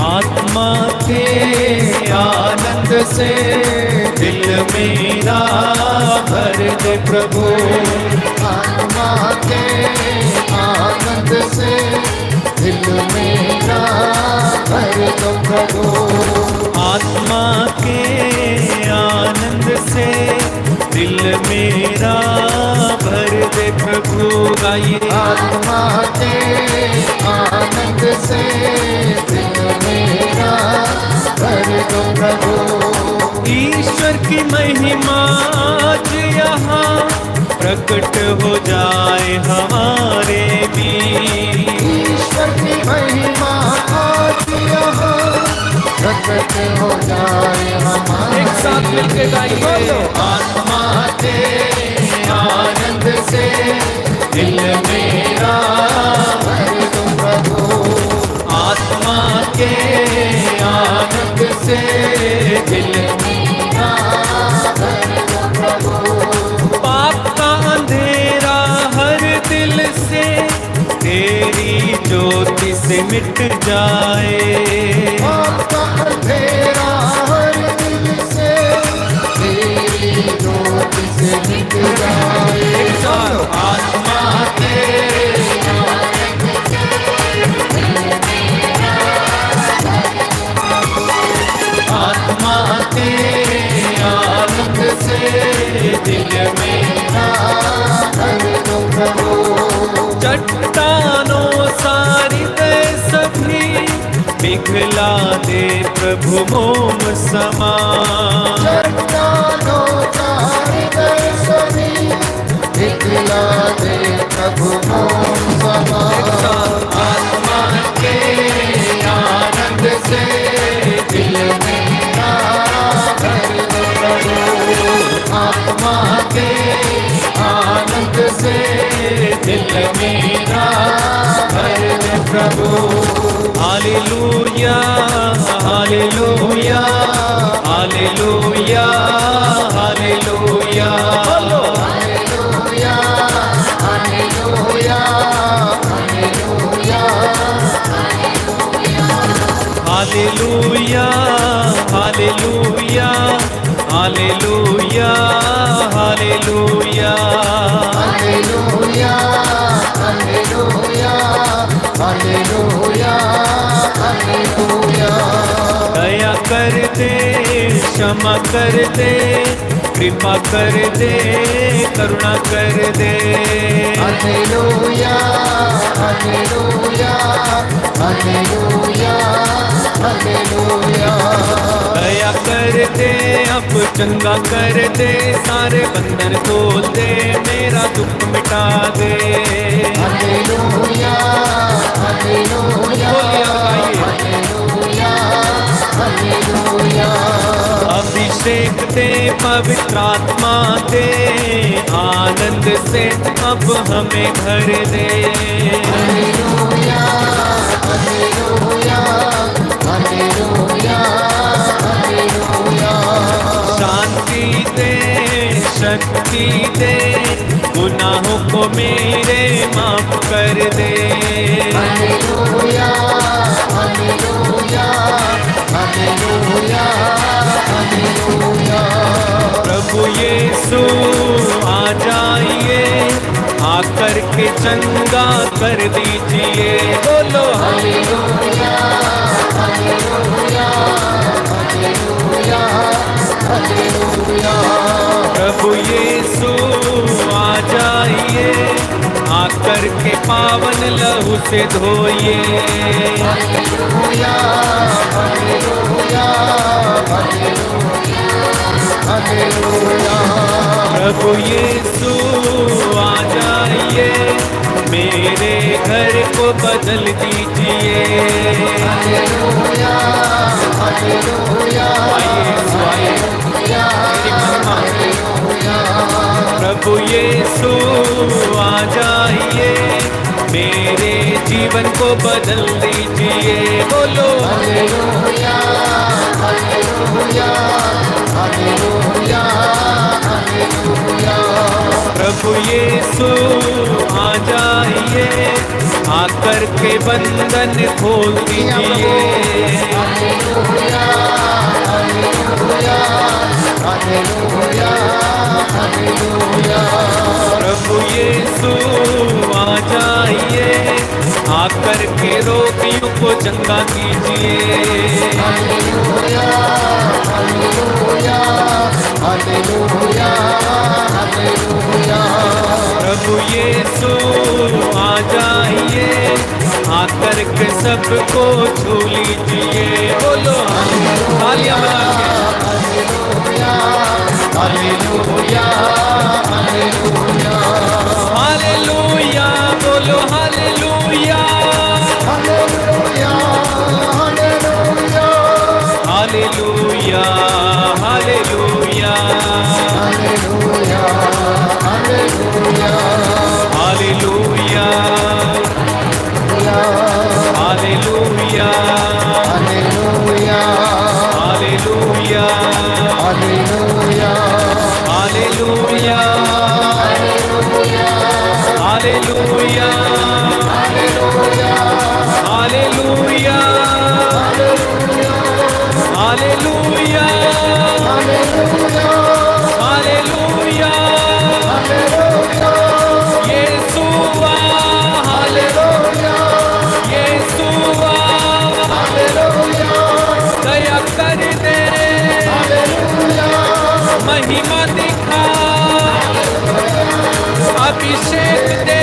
आत्मा के आनंद से दिल मेरा भर दे प्रभु। आत्मा के आनंद से दिल मेरा भर दो प्रभु। आत्मा के आनंद से दिल मेरा भर दे प्रभु। गाइए। आत्मा के आनंद से दिल मेरा भर दो प्रभु। ईश्वर की महिमा आज यहाँ प्रकट हो जाए हमारे बीच। ईश्वर की महिमा आज यहाँ प्रकट हो जाए हमारे। एक साथ मिलके गाइए। आत्मा के आनंद से दिल मेरा भर दो प्रभु। आत्मा के आनंद से दिल मेरा भर दो प्रभु। पाप का अंधेरा हर दिल से तेरी ज्योति से मिट जाए। आपका अंधेरा हर दिल से तेरी ज्योति से मिट जाए। आत्मा के आत्मा के आनंद से दिल मेरा भर दो प्रभु। चट्टानों सारी दे सभी पिघला दे प्रभु मोम समान। चट्टानों का हृदय सभी पिघला दे प्रभु मोम समान। आत्मा के आनंद से दिल मेरा भर दो प्रभु। आत्मा के आनंद से दिल मेरा भर दे प्रभु। Hallelujah. Hallelujah. Hallelujah. Hallelujah. Hallelujah. Hallelujah. Hallelujah. Hallelujah. Hallelujah. Hallelujah. Hallelujah. Hallelujah. Hallelujah. Hallelujah. दया कर दे, क्षमा कर दे, कृपा कर दे, करुणा कर दे। हालेलुया। हालेलुया। हालेलुया। हालेलुया। दया कर दे, अब चंगा कर दे, सारे बंधन खोल दे, मेरा दुख मिटा दे। हालेलुया। हालेलुया। हालेलुया। हालेलुया। अभिषेक दे, पवित्र आत्मा दे, आनंद से अब हमें भर दे। हालेलुया। हालेलुया। हालेलुया। हालेलुया। शांति दे, शक्ति दे, गुनाहों को मेरे माफ कर दे। Hallelujah hallelujah hallelujah hallelujah. प्रभु यीशु आ जाइए, आकर के चंगा कर दीजिए। बोलो हालेलुया हालेलुया हालेलुया हालेलुया। प्रभु यीशु आ जाइए, आकर के पावन लहू से धोइए। Hallelujah hallelujah hallelujah. प्रभु यीशु आ जाइए, मेरे घर को बदल दीजिए। हालेलुया हालेलुया आइए मेरी महिमा। प्रभु यीशु आ जाइए, मेरे जीवन को बदल दीजिए। बोलो हालेलुया हालेलुया हालेलुया हालेलुया। प्रभु यीशु आ जाइए, आकर के बंधन खोल दीजिए। Hallelujah hallelujah hallelujah hallelujah. प्रभु यीशु आ जाइए, आकर के रोगियों को चंगा कीजिए। Hallelujah hallelujah hallelujah hallelujah. प्रभु यीशु आ जाइए, आकर के सबको छू लीजिए। बोलो तालियां बजा के हालेलुया हालेलुया हालेलुया। बोलो hallelujah hallelujah hallelujah hallelujah hallelujah hallelujah hallelujah hallelujah hallelujah hallelujah hallelujah hallelujah hallelujah hallelujah hallelujah hallelujah hallelujah Yeshu आ हालेलुया यीशु आ दया कर दे महिमा दिखा अभिषेक दे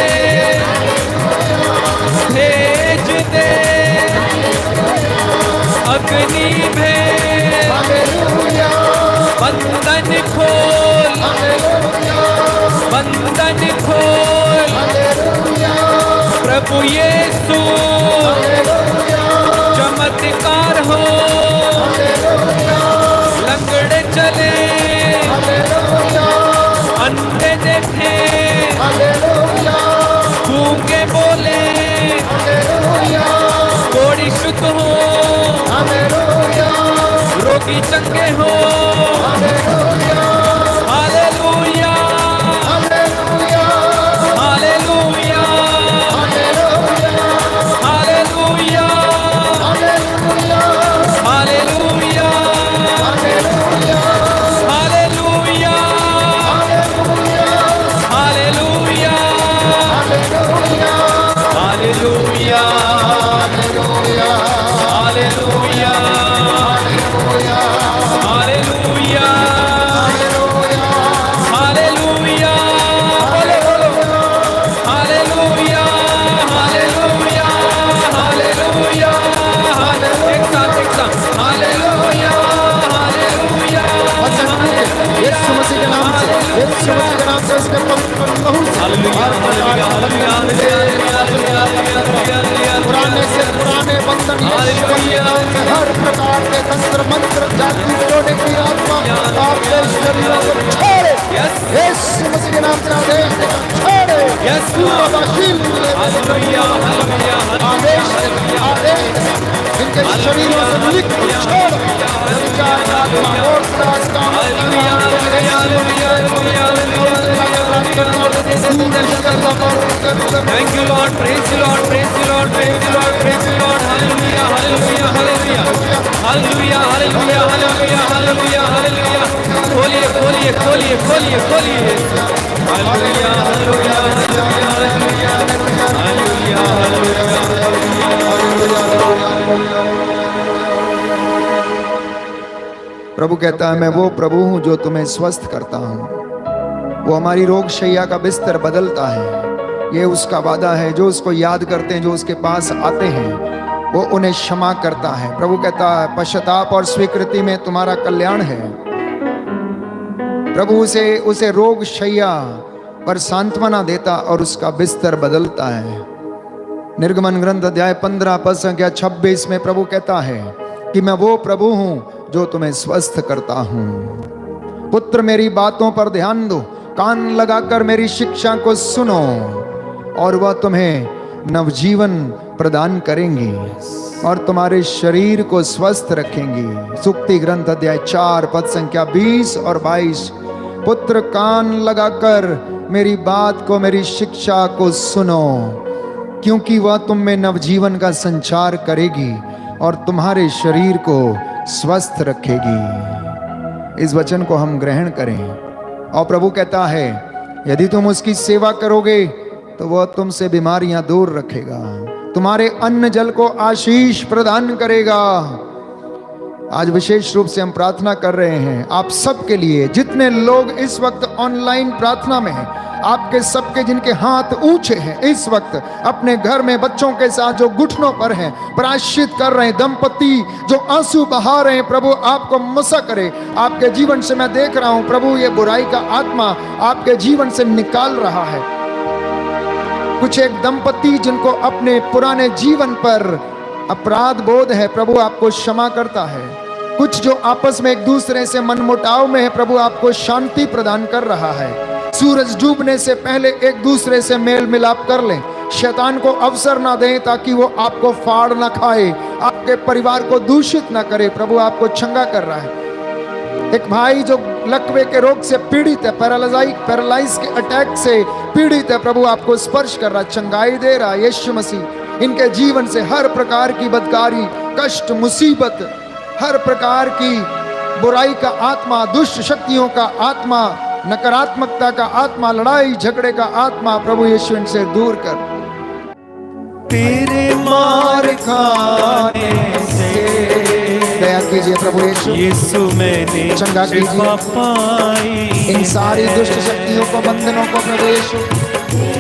भेज दे अग्नि भेज बंधन खोल बंधन खोल प्रभु यीशु चमत्कार हो लंगड़े चले अंधे देखे गूंगे बोले कोड़ी शुद्ध हो रोगी चंगे हो hallelujah hallelujah hallelujah hallelujah hallelujah hallelujah hallelujah hallelujah hallelujah hallelujah बोलो बोलो हालेलुया हालेलुया हालेलुया एक साथ हालेलुया हालेलुया यीशु मसीह के नाम से यीशु मसीह के नाम से इसके पवित्र लहू से पुराने से पुराने बंधन यीशु मसीह के नाम से हर प्रकार के तंत्र मंत्र जाति तोड़ने की आत्मा आपके शरीरों को छोड़े यीशु मसीह के नाम से आदेश छोड़े आदेश आदेश इनके शरीरों से लिख छोड़ आत्मा और Thank you, Lord. Praise you, Lord. Praise you, Lord. Praise you, Lord. Praise you, Lord. Hallelujah. Hallelujah. Hallelujah. Hallelujah. Hallelujah. Hallelujah. Hallelujah. Hallelujah. खोलिए खोलिए खोलिए खोलिए खोलिए hallelujah hallelujah hallelujah hallelujah hallelujah. प्रभु कहता है, मैं वो प्रभु हूं जो तुम्हें स्वस्थ करता हूं। वो हमारी रोग शैया का बिस्तर बदलता है। ये उसका वादा है। जो उसको याद करते हैं, जो उसके पास आते हैं, वो उन्हें क्षमा करता है। प्रभु कहता है, पश्चाताप और स्वीकृति में तुम्हारा कल्याण है। प्रभु उसे रोग शैया पर सांत्वना देता और उसका बिस्तर बदलता है। निर्गमन ग्रंथ अध्याय 15 पद संख्या 26 में प्रभु कहता है कि मैं वो प्रभु हूं जो तुम्हें स्वस्थ करता हूं। पुत्र, मेरी बातों पर ध्यान दो, कान लगाकर मेरी शिक्षा को सुनो, और वह तुम्हें नवजीवन प्रदान करेंगी और तुम्हारे शरीर को स्वस्थ रखेंगी। सुक्ति ग्रंथ अध्याय 4 पद संख्या 20 और 22। पुत्र, कान लगाकर मेरी बात को, मेरी शिक्षा को सुनो, क्योंकि वह तुम में नवजीवन का संचार करेगी और तुम्हारे शरीर को स्वस्थ रखेगी। इस वचन को हम ग्रहण करें। और प्रभु कहता है, यदि तुम उसकी सेवा करोगे तो वह तुमसे बीमारियां दूर रखेगा, तुम्हारे अन्न जल को आशीष प्रदान करेगा। आज विशेष रूप से हम प्रार्थना कर रहे हैं आप सबके लिए, जितने लोग इस वक्त ऑनलाइन प्रार्थना में हैं, आपके सबके जिनके हाथ ऊंचे हैं इस वक्त, अपने घर में बच्चों के साथ जो घुटनों पर हैं, प्रायश्चित कर रहे हैं, दंपति जो आंसू बहा रहे हैं, प्रभु आपको मसा करे। आपके जीवन से मैं देख रहा हूं प्रभु, ये बुराई का आत्मा आपके जीवन से निकाल रहा है। कुछ एक दंपति जिनको अपने पुराने जीवन पर अपराध बोध है, प्रभु आपको क्षमा करता है। कुछ जो आपस में एक दूसरे से मनमुटाव में है, प्रभु आपको शांति प्रदान कर रहा है। सूरज डूबने से पहले एक दूसरे से मेल मिलाप कर लें, शैतान को अवसर ना दें ताकि वो आपको फाड़ ना खाए, आपके परिवार को दूषित ना करे। प्रभु आपको चंगा कर रहा है। एक भाई जो लकवे के रोग से पीड़ित है, पैरालाइज के अटैक से पीड़ित है, प्रभु आपको स्पर्श कर रहा है, चंगाई दे रहा है। यीशु मसीह इनके जीवन से हर प्रकार की बदकारी, कष्ट, मुसीबत, हर प्रकार की बुराई का आत्मा, दुष्ट शक्तियों का आत्मा, नकारात्मकता का आत्मा, लड़ाई झगड़े का आत्मा, प्रभु यीशु इनसे दूर कर। तेरे मार खाने से दया कीजिए प्रभु यीशु, यीशु मैंने चंगा कीजिए पाई इन सारी दुष्ट शक्तियों को, बंधनों को। प्रभु यीशु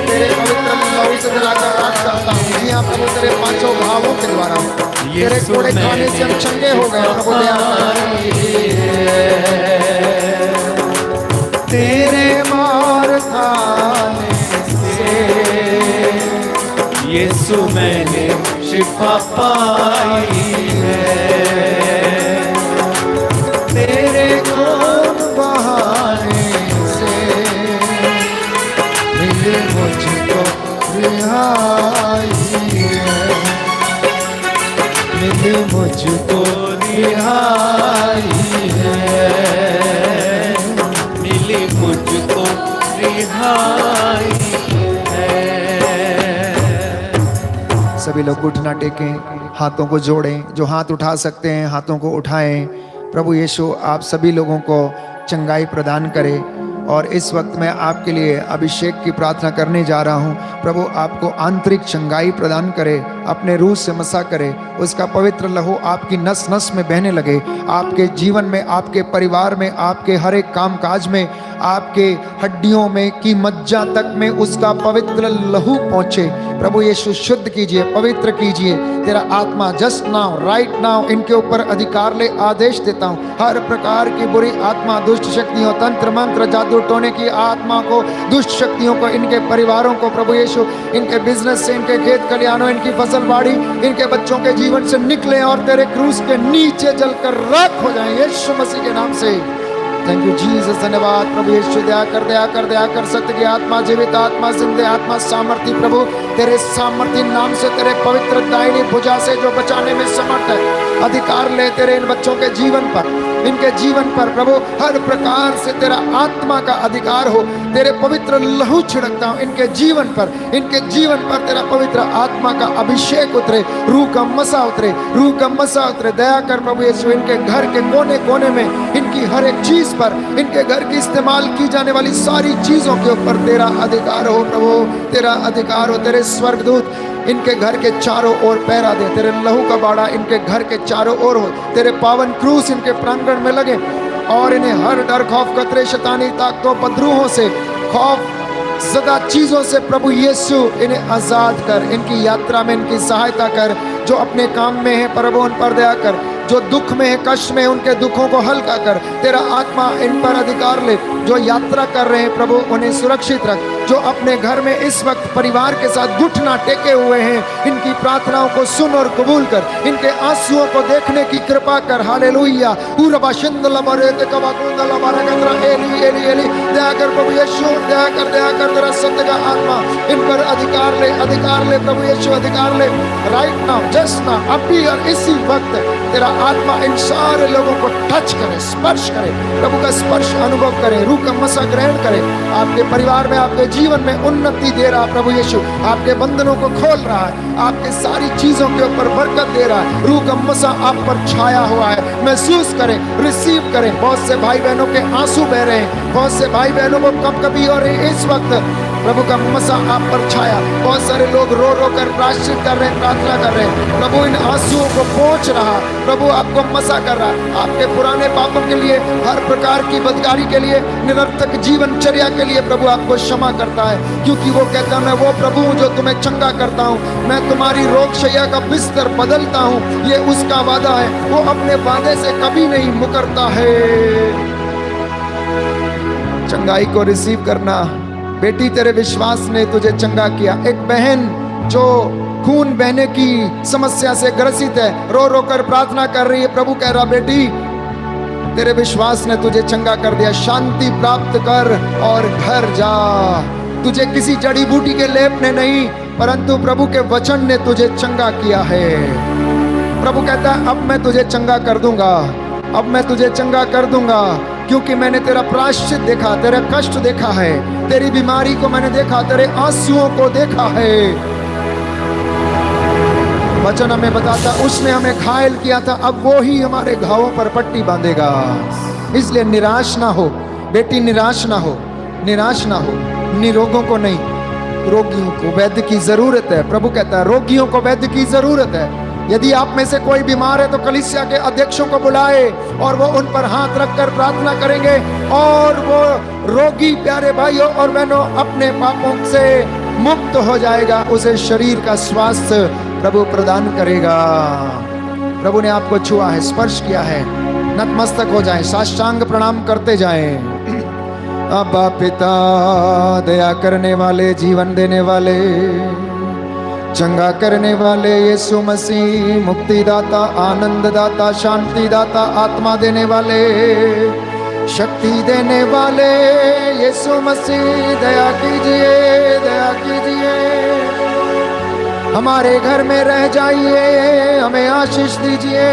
तेरे पवित्र लहू से दिलाकर राज करता हूँ। जी हाँ प्रभु, तेरे पांचों भावों के द्वारा तेरे कोड़े खाने से हम चंगे हो गए। प्रभु दया तेरे मार खाने से यीशु मैंने शिफा पाई है। तेरे खून बहाने से मिली मुझको रिहाई है, मिली मुझको रिहाई है, मिली मुझको रिहाई है। सभी लोग घुटना टेकें, हाथों को जोड़ें। जो हाथ उठा सकते हैं हाथों को उठाएं। प्रभु यीशु आप सभी लोगों को चंगाई प्रदान करे। और इस वक्त मैं आपके लिए अभिषेक की प्रार्थना करने जा रहा हूं। प्रभु आपको आंतरिक चंगाई प्रदान करे, अपने रूह से मसा करे, उसका पवित्र लहू आपकी नस नस में बहने लगे, आपके जीवन में, आपके परिवार में, आपके हर एक काम काज में, आपके हड्डियों में की मज्जा तक में उसका पवित्र लहू पहुंचे। प्रभु यीशु शुद्ध कीजिए, पवित्र कीजिए। तेरा आत्मा जस्ट नाउ, राइट नाउ इनके ऊपर अधिकार ले आदेश देता हूँ। हर प्रकार की बुरी आत्मा, दुष्ट शक्तियों, तंत्र मंत्र, जादू टोने की आत्मा को, दुष्ट शक्तियों को, इनके परिवारों को प्रभु यीशु, इनके बिजनेस से, इनके खेत खलिहानों, इनकी फसल बाड़ी, इनके बच्चों के जीवन से निकले और तेरे क्रूस के नीचे जलकर राख हो जाएं यीशु मसीह के नाम से। थैंक यू जीसस, धन्यवाद प्रभु यीशु। दया कर, दया कर, दया कर। सत्य की आत्मा, जीवित आत्मा, जिंदे आत्मा, सामर्थी प्रभु तेरे सामर्थी नाम से, तेरे पवित्र दाहिनी भुजा से जो बचाने में समर्थ है, अधिकार ले तेरे इन बच्चों के जीवन पर। इनके जीवन पर प्रभु हर प्रकार से तेरा आत्मा का अधिकार हो। तेरे पवित्र लहू छिड़कता हूं इनके जीवन पर, इनके जीवन पर तेरा पवित्र आत्मा का अभिषेक उतरे, रूह का मसा उतरे, रूह का मसा उतरे। दया कर प्रभु यीशु, इनके घर के कोने कोने में, इनकी हर एक चीज पर, इनके घर की इस्तेमाल की जाने वाली सारी चीजों के ऊपर तेरा अधिकार हो प्रभु, तेरा अधिकार हो। तेरे स्वर्गदूत इनके घर के चारों ओर पहरा दे, तेरे लहू का बाड़ा इनके घर के चारों ओर हो, तेरे पावन क्रूस इनके प्रांगण में लगे और इन्हें हर डर खौफ खतरे शैतानी ताकतों उपद्रवों से, खौफ सदा चीजों से प्रभु यीशु इन्हें आजाद कर। इनकी यात्रा में इनकी सहायता कर, जो अपने काम में है प्रभु उन पर दया कर, जो दुख में है कष्ट में है उनके दुखों को हल्का कर। तेरा आत्मा इन पर अधिकार ले, जो यात्रा कर रहे हैं प्रभु उन्हें सुरक्षित रख, जो अपने घर में इस वक्त परिवार के साथ घुटना टेके हुए हैं इनकी प्रार्थनाओं को सुन और कबूल कर, इनके आंसुओं को देखने की कृपा कर। हालेलुया। दया कर प्रभु यीशु, दया कर तेरा सत्य का आत्मा इन पर अधिकार ले प्रभु यीशु, अधिकार ले राइट नाउ, जस्ट नाउ, अभी और इसी वक्त तेरा आत्मा इन सारे लोगों को टच करे, स्पर्श करे, प्रभु का स्पर्श अनुभव करे, रूह का मसा ग्रहण करे। आपके परिवार में, आपके जीवन में उन्नति दे रहा प्रभु यीशु, आपके बंधनों को खोल रहा है, आपके सारी चीजों के ऊपर बरकत दे रहा है। रूह का मसा आप पर छाया हुआ है, महसूस करें, रिसीव करें। बहुत से भाई बहनों के आंसू बह रहे हैं, बहुत से भाई बहनों को कभी और इस वक्त प्रभु का मसा आप पर छाया। बहुत सारे लोग रो रो कर प्रायश्चित कर रहे हैं, प्रार्थना कर रहे हैं। प्रभु इन आंसुओं को पोंछ रहा, प्रभु आपको मसा कर रहा है। आपके पुराने पापों के लिए, हर प्रकार की बदकारी के लिए, निरर्थक जीवनचर्या के लिए प्रभु आपको क्षमा करता है, क्योंकि वो कहता है मैं वो प्रभु हूँ जो तुम्हें चंगा करता हूँ, मैं तुम्हारी रोगशैया का बिस्तर बदलता हूँ। ये उसका वादा है, वो अपने वादे से कभी नहीं मुकरता है। चंगाई को रिसीव करना। बेटी तेरे विश्वास ने तुझे चंगा किया। एक बहन जो खून बहने की समस्या से ग्रसित है, रो रो कर प्रार्थना कर रही है, प्रभु कह रहा बेटी तेरे विश्वास ने तुझे चंगा कर दिया, शांति प्राप्त कर और घर जा। तुझे किसी जड़ी बूटी के लेप ने नहीं, परंतु प्रभु के वचन ने तुझे चंगा किया है। प्रभु कहता है अब मैं तुझे चंगा कर दूंगा, अब मैं तुझे चंगा कर दूंगा, क्योंकि मैंने तेरा प्रायश्चित देखा, तेरा कष्ट देखा है, तेरी बीमारी को मैंने देखा, तेरे आंसुओं को देखा है। वचन हमें बताता उसने हमें घायल किया था, अब वो ही हमारे घावों पर पट्टी बांधेगा। इसलिए निराश ना हो बेटी, निराश ना हो, निराश ना हो। निरोगों को नहीं, रोगियों को वैद्य की जरूरत है। प्रभु कहता है रोगियों को वैद्य की जरूरत है। यदि आप में से कोई बीमार है तो कलीसिया के अध्यक्षों को बुलाए और वो उन पर हाथ रखकर प्रार्थना करेंगे और वो रोगी प्यारे भाइयों और बहनों अपने पापों से मुक्त हो जाएगा। उसे शरीर का स्वास्थ्य प्रभु प्रदान करेगा। प्रभु ने आपको छुआ है, स्पर्श किया है। नतमस्तक हो जाएं, साष्टांग प्रणाम करते जाएं। अब्बा पिता, दया करने वाले, जीवन देने वाले, चंगा करने वाले यीशु मसीह, मुक्तिदाता, आनंददाता, शांतिदाता, आत्मा देने वाले, शक्ति देने वाले यीशु मसीह, दया कीजिए, दया कीजिए। हमारे घर में रह जाइए, हमें आशीष दीजिए।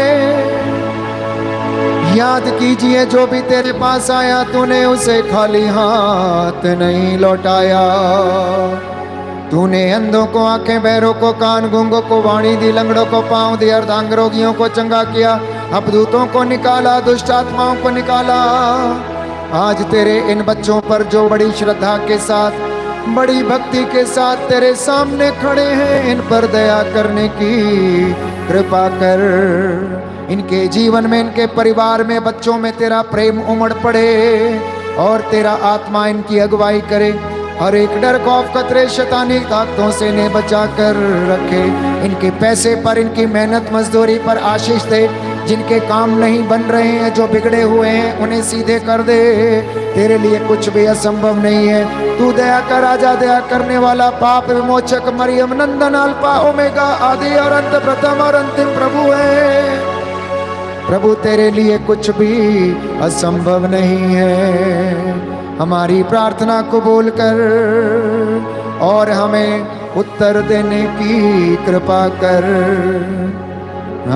याद कीजिए जो भी तेरे पास आया तूने उसे खाली हाथ नहीं लौटाया। तूने अंधों को आंखें, बहरों को कान, गूंगों को वाणी दी, लंगड़ों को पांव दी, अर्धांग रोगियों को चंगा किया, अपदूतों को निकाला, दुष्ट आत्माओं को निकाला। आज तेरे इन बच्चों पर जो बड़ी श्रद्धा के साथ, बड़ी भक्ति के साथ तेरे सामने खड़े हैं, इन पर दया करने की कृपा कर। इनके जीवन में, इनके परिवार में, बच्चों में तेरा प्रेम उमड़ पड़े और तेरा आत्मा इनकी अगुवाई करे। हर एक डर, खौफ, खतरे, शैतानी ताकतों से इन्हें बचा कर रखे। इनके पैसे पर, इनकी मेहनत मजदूरी पर आशीष दे। जिनके काम नहीं बन रहे हैं, जो बिगड़े हुए हैं, उन्हें सीधे कर दे। तेरे लिए कुछ भी असंभव नहीं है। तू दया कर, राजा दया करने वाला, पाप विमोचक, मरियम नंदन, अल्फा ओमेगा, आदि और अंत, प्रथम और अंतिम प्रभु है। प्रभु तेरे लिए कुछ भी असंभव नहीं है। हमारी प्रार्थना कबूल कर और हमें उत्तर देने की कृपा कर। आमीन।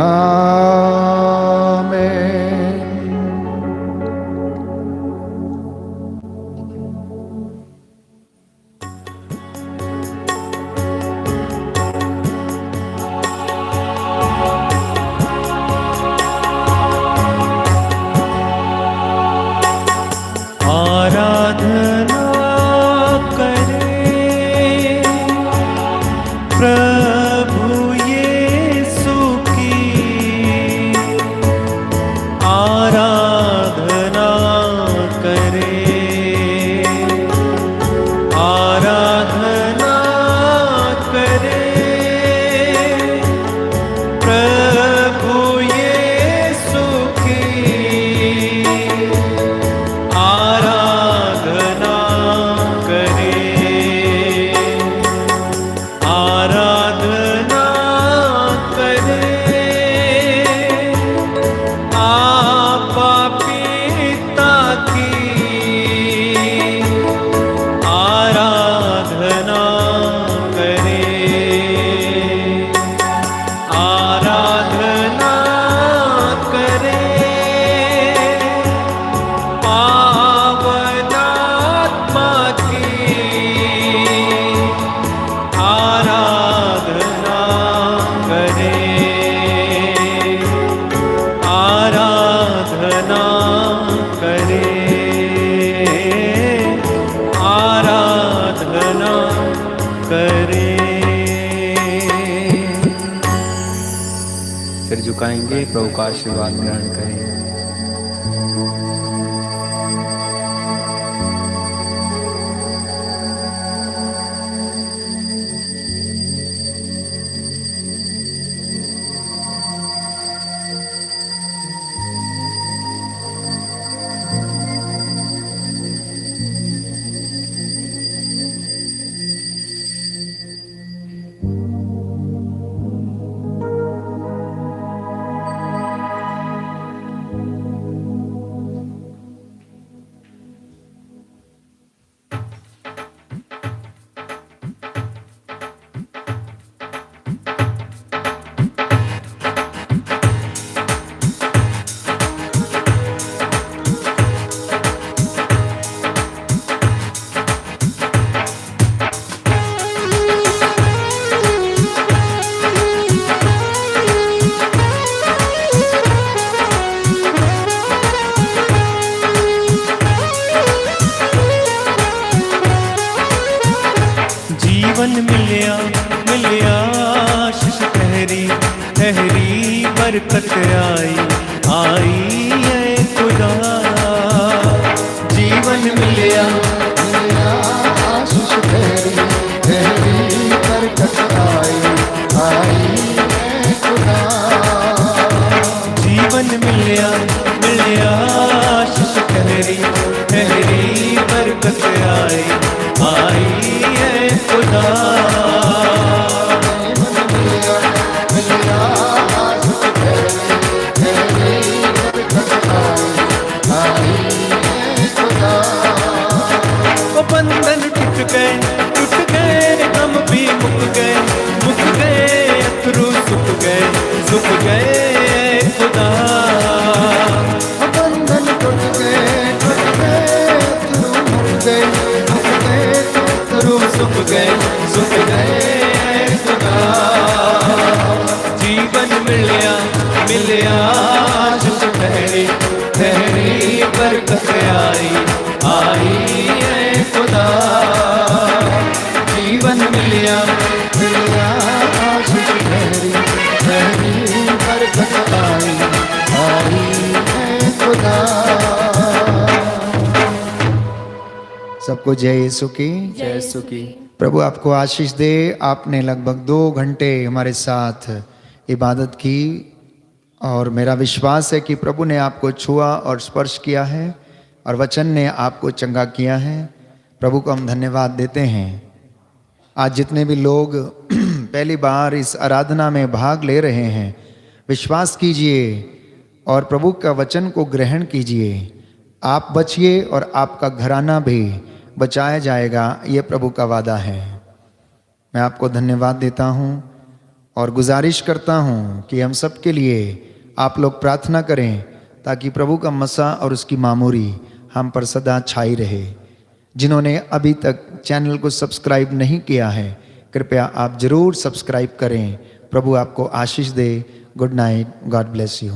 कहेंगे, प्रभु का आशीर्वाद ग्रहण करें। जीवन मिलिया मिलिया आशीष ठहरी ठहरी बरकत आई आई है खुदा। जीवन मिलिया मिलिया आशीष ठहरी ठहरी बरकत आई आई है खुदा। जीवन मिलिया मिलिया आशीष ठहरी ठहरी बरकत आई आई है खुदा। मिलिया मिलिया आशीष ठहरी ठहरी बरकत आई है खुदा। वो बंधन टूट गए हम भी मुक गए अथरू सुख गए खुदा। बंधन टूट गए तुम मुक गए अथरू सुख गए खुदा। जीवन मिलिया मिलिया आशीष ठहरी ठहरी बरकत आई है खुदा। जीवन मिलिया मिलिया आशीष ठहरी ठहरी बरकत आई है खुदा। सबको जय यीशु की। जय यीशु की। प्रभु आपको आशीष दे। आपने लगभग 2 घंटे हमारे साथ इबादत की और मेरा विश्वास है कि प्रभु ने आपको छुआ और स्पर्श किया है और वचन ने आपको चंगा किया है। प्रभु को हम धन्यवाद देते हैं। आज जितने भी लोग पहली बार इस आराधना में भाग ले रहे हैं, विश्वास कीजिए और प्रभु का वचन को ग्रहण कीजिए। आप बचिए और आपका घराना भी बचाया जाएगा, ये प्रभु का वादा है। मैं आपको धन्यवाद देता हूँ और गुजारिश करता हूँ कि हम सब के लिए आप लोग प्रार्थना करें ताकि प्रभु का मसा और उसकी मामूरी हम पर सदा छाई रहे। जिन्होंने अभी तक चैनल को सब्सक्राइब नहीं किया है, कृपया आप जरूर सब्सक्राइब करें। प्रभु आपको आशीष दे। Good night. God bless you.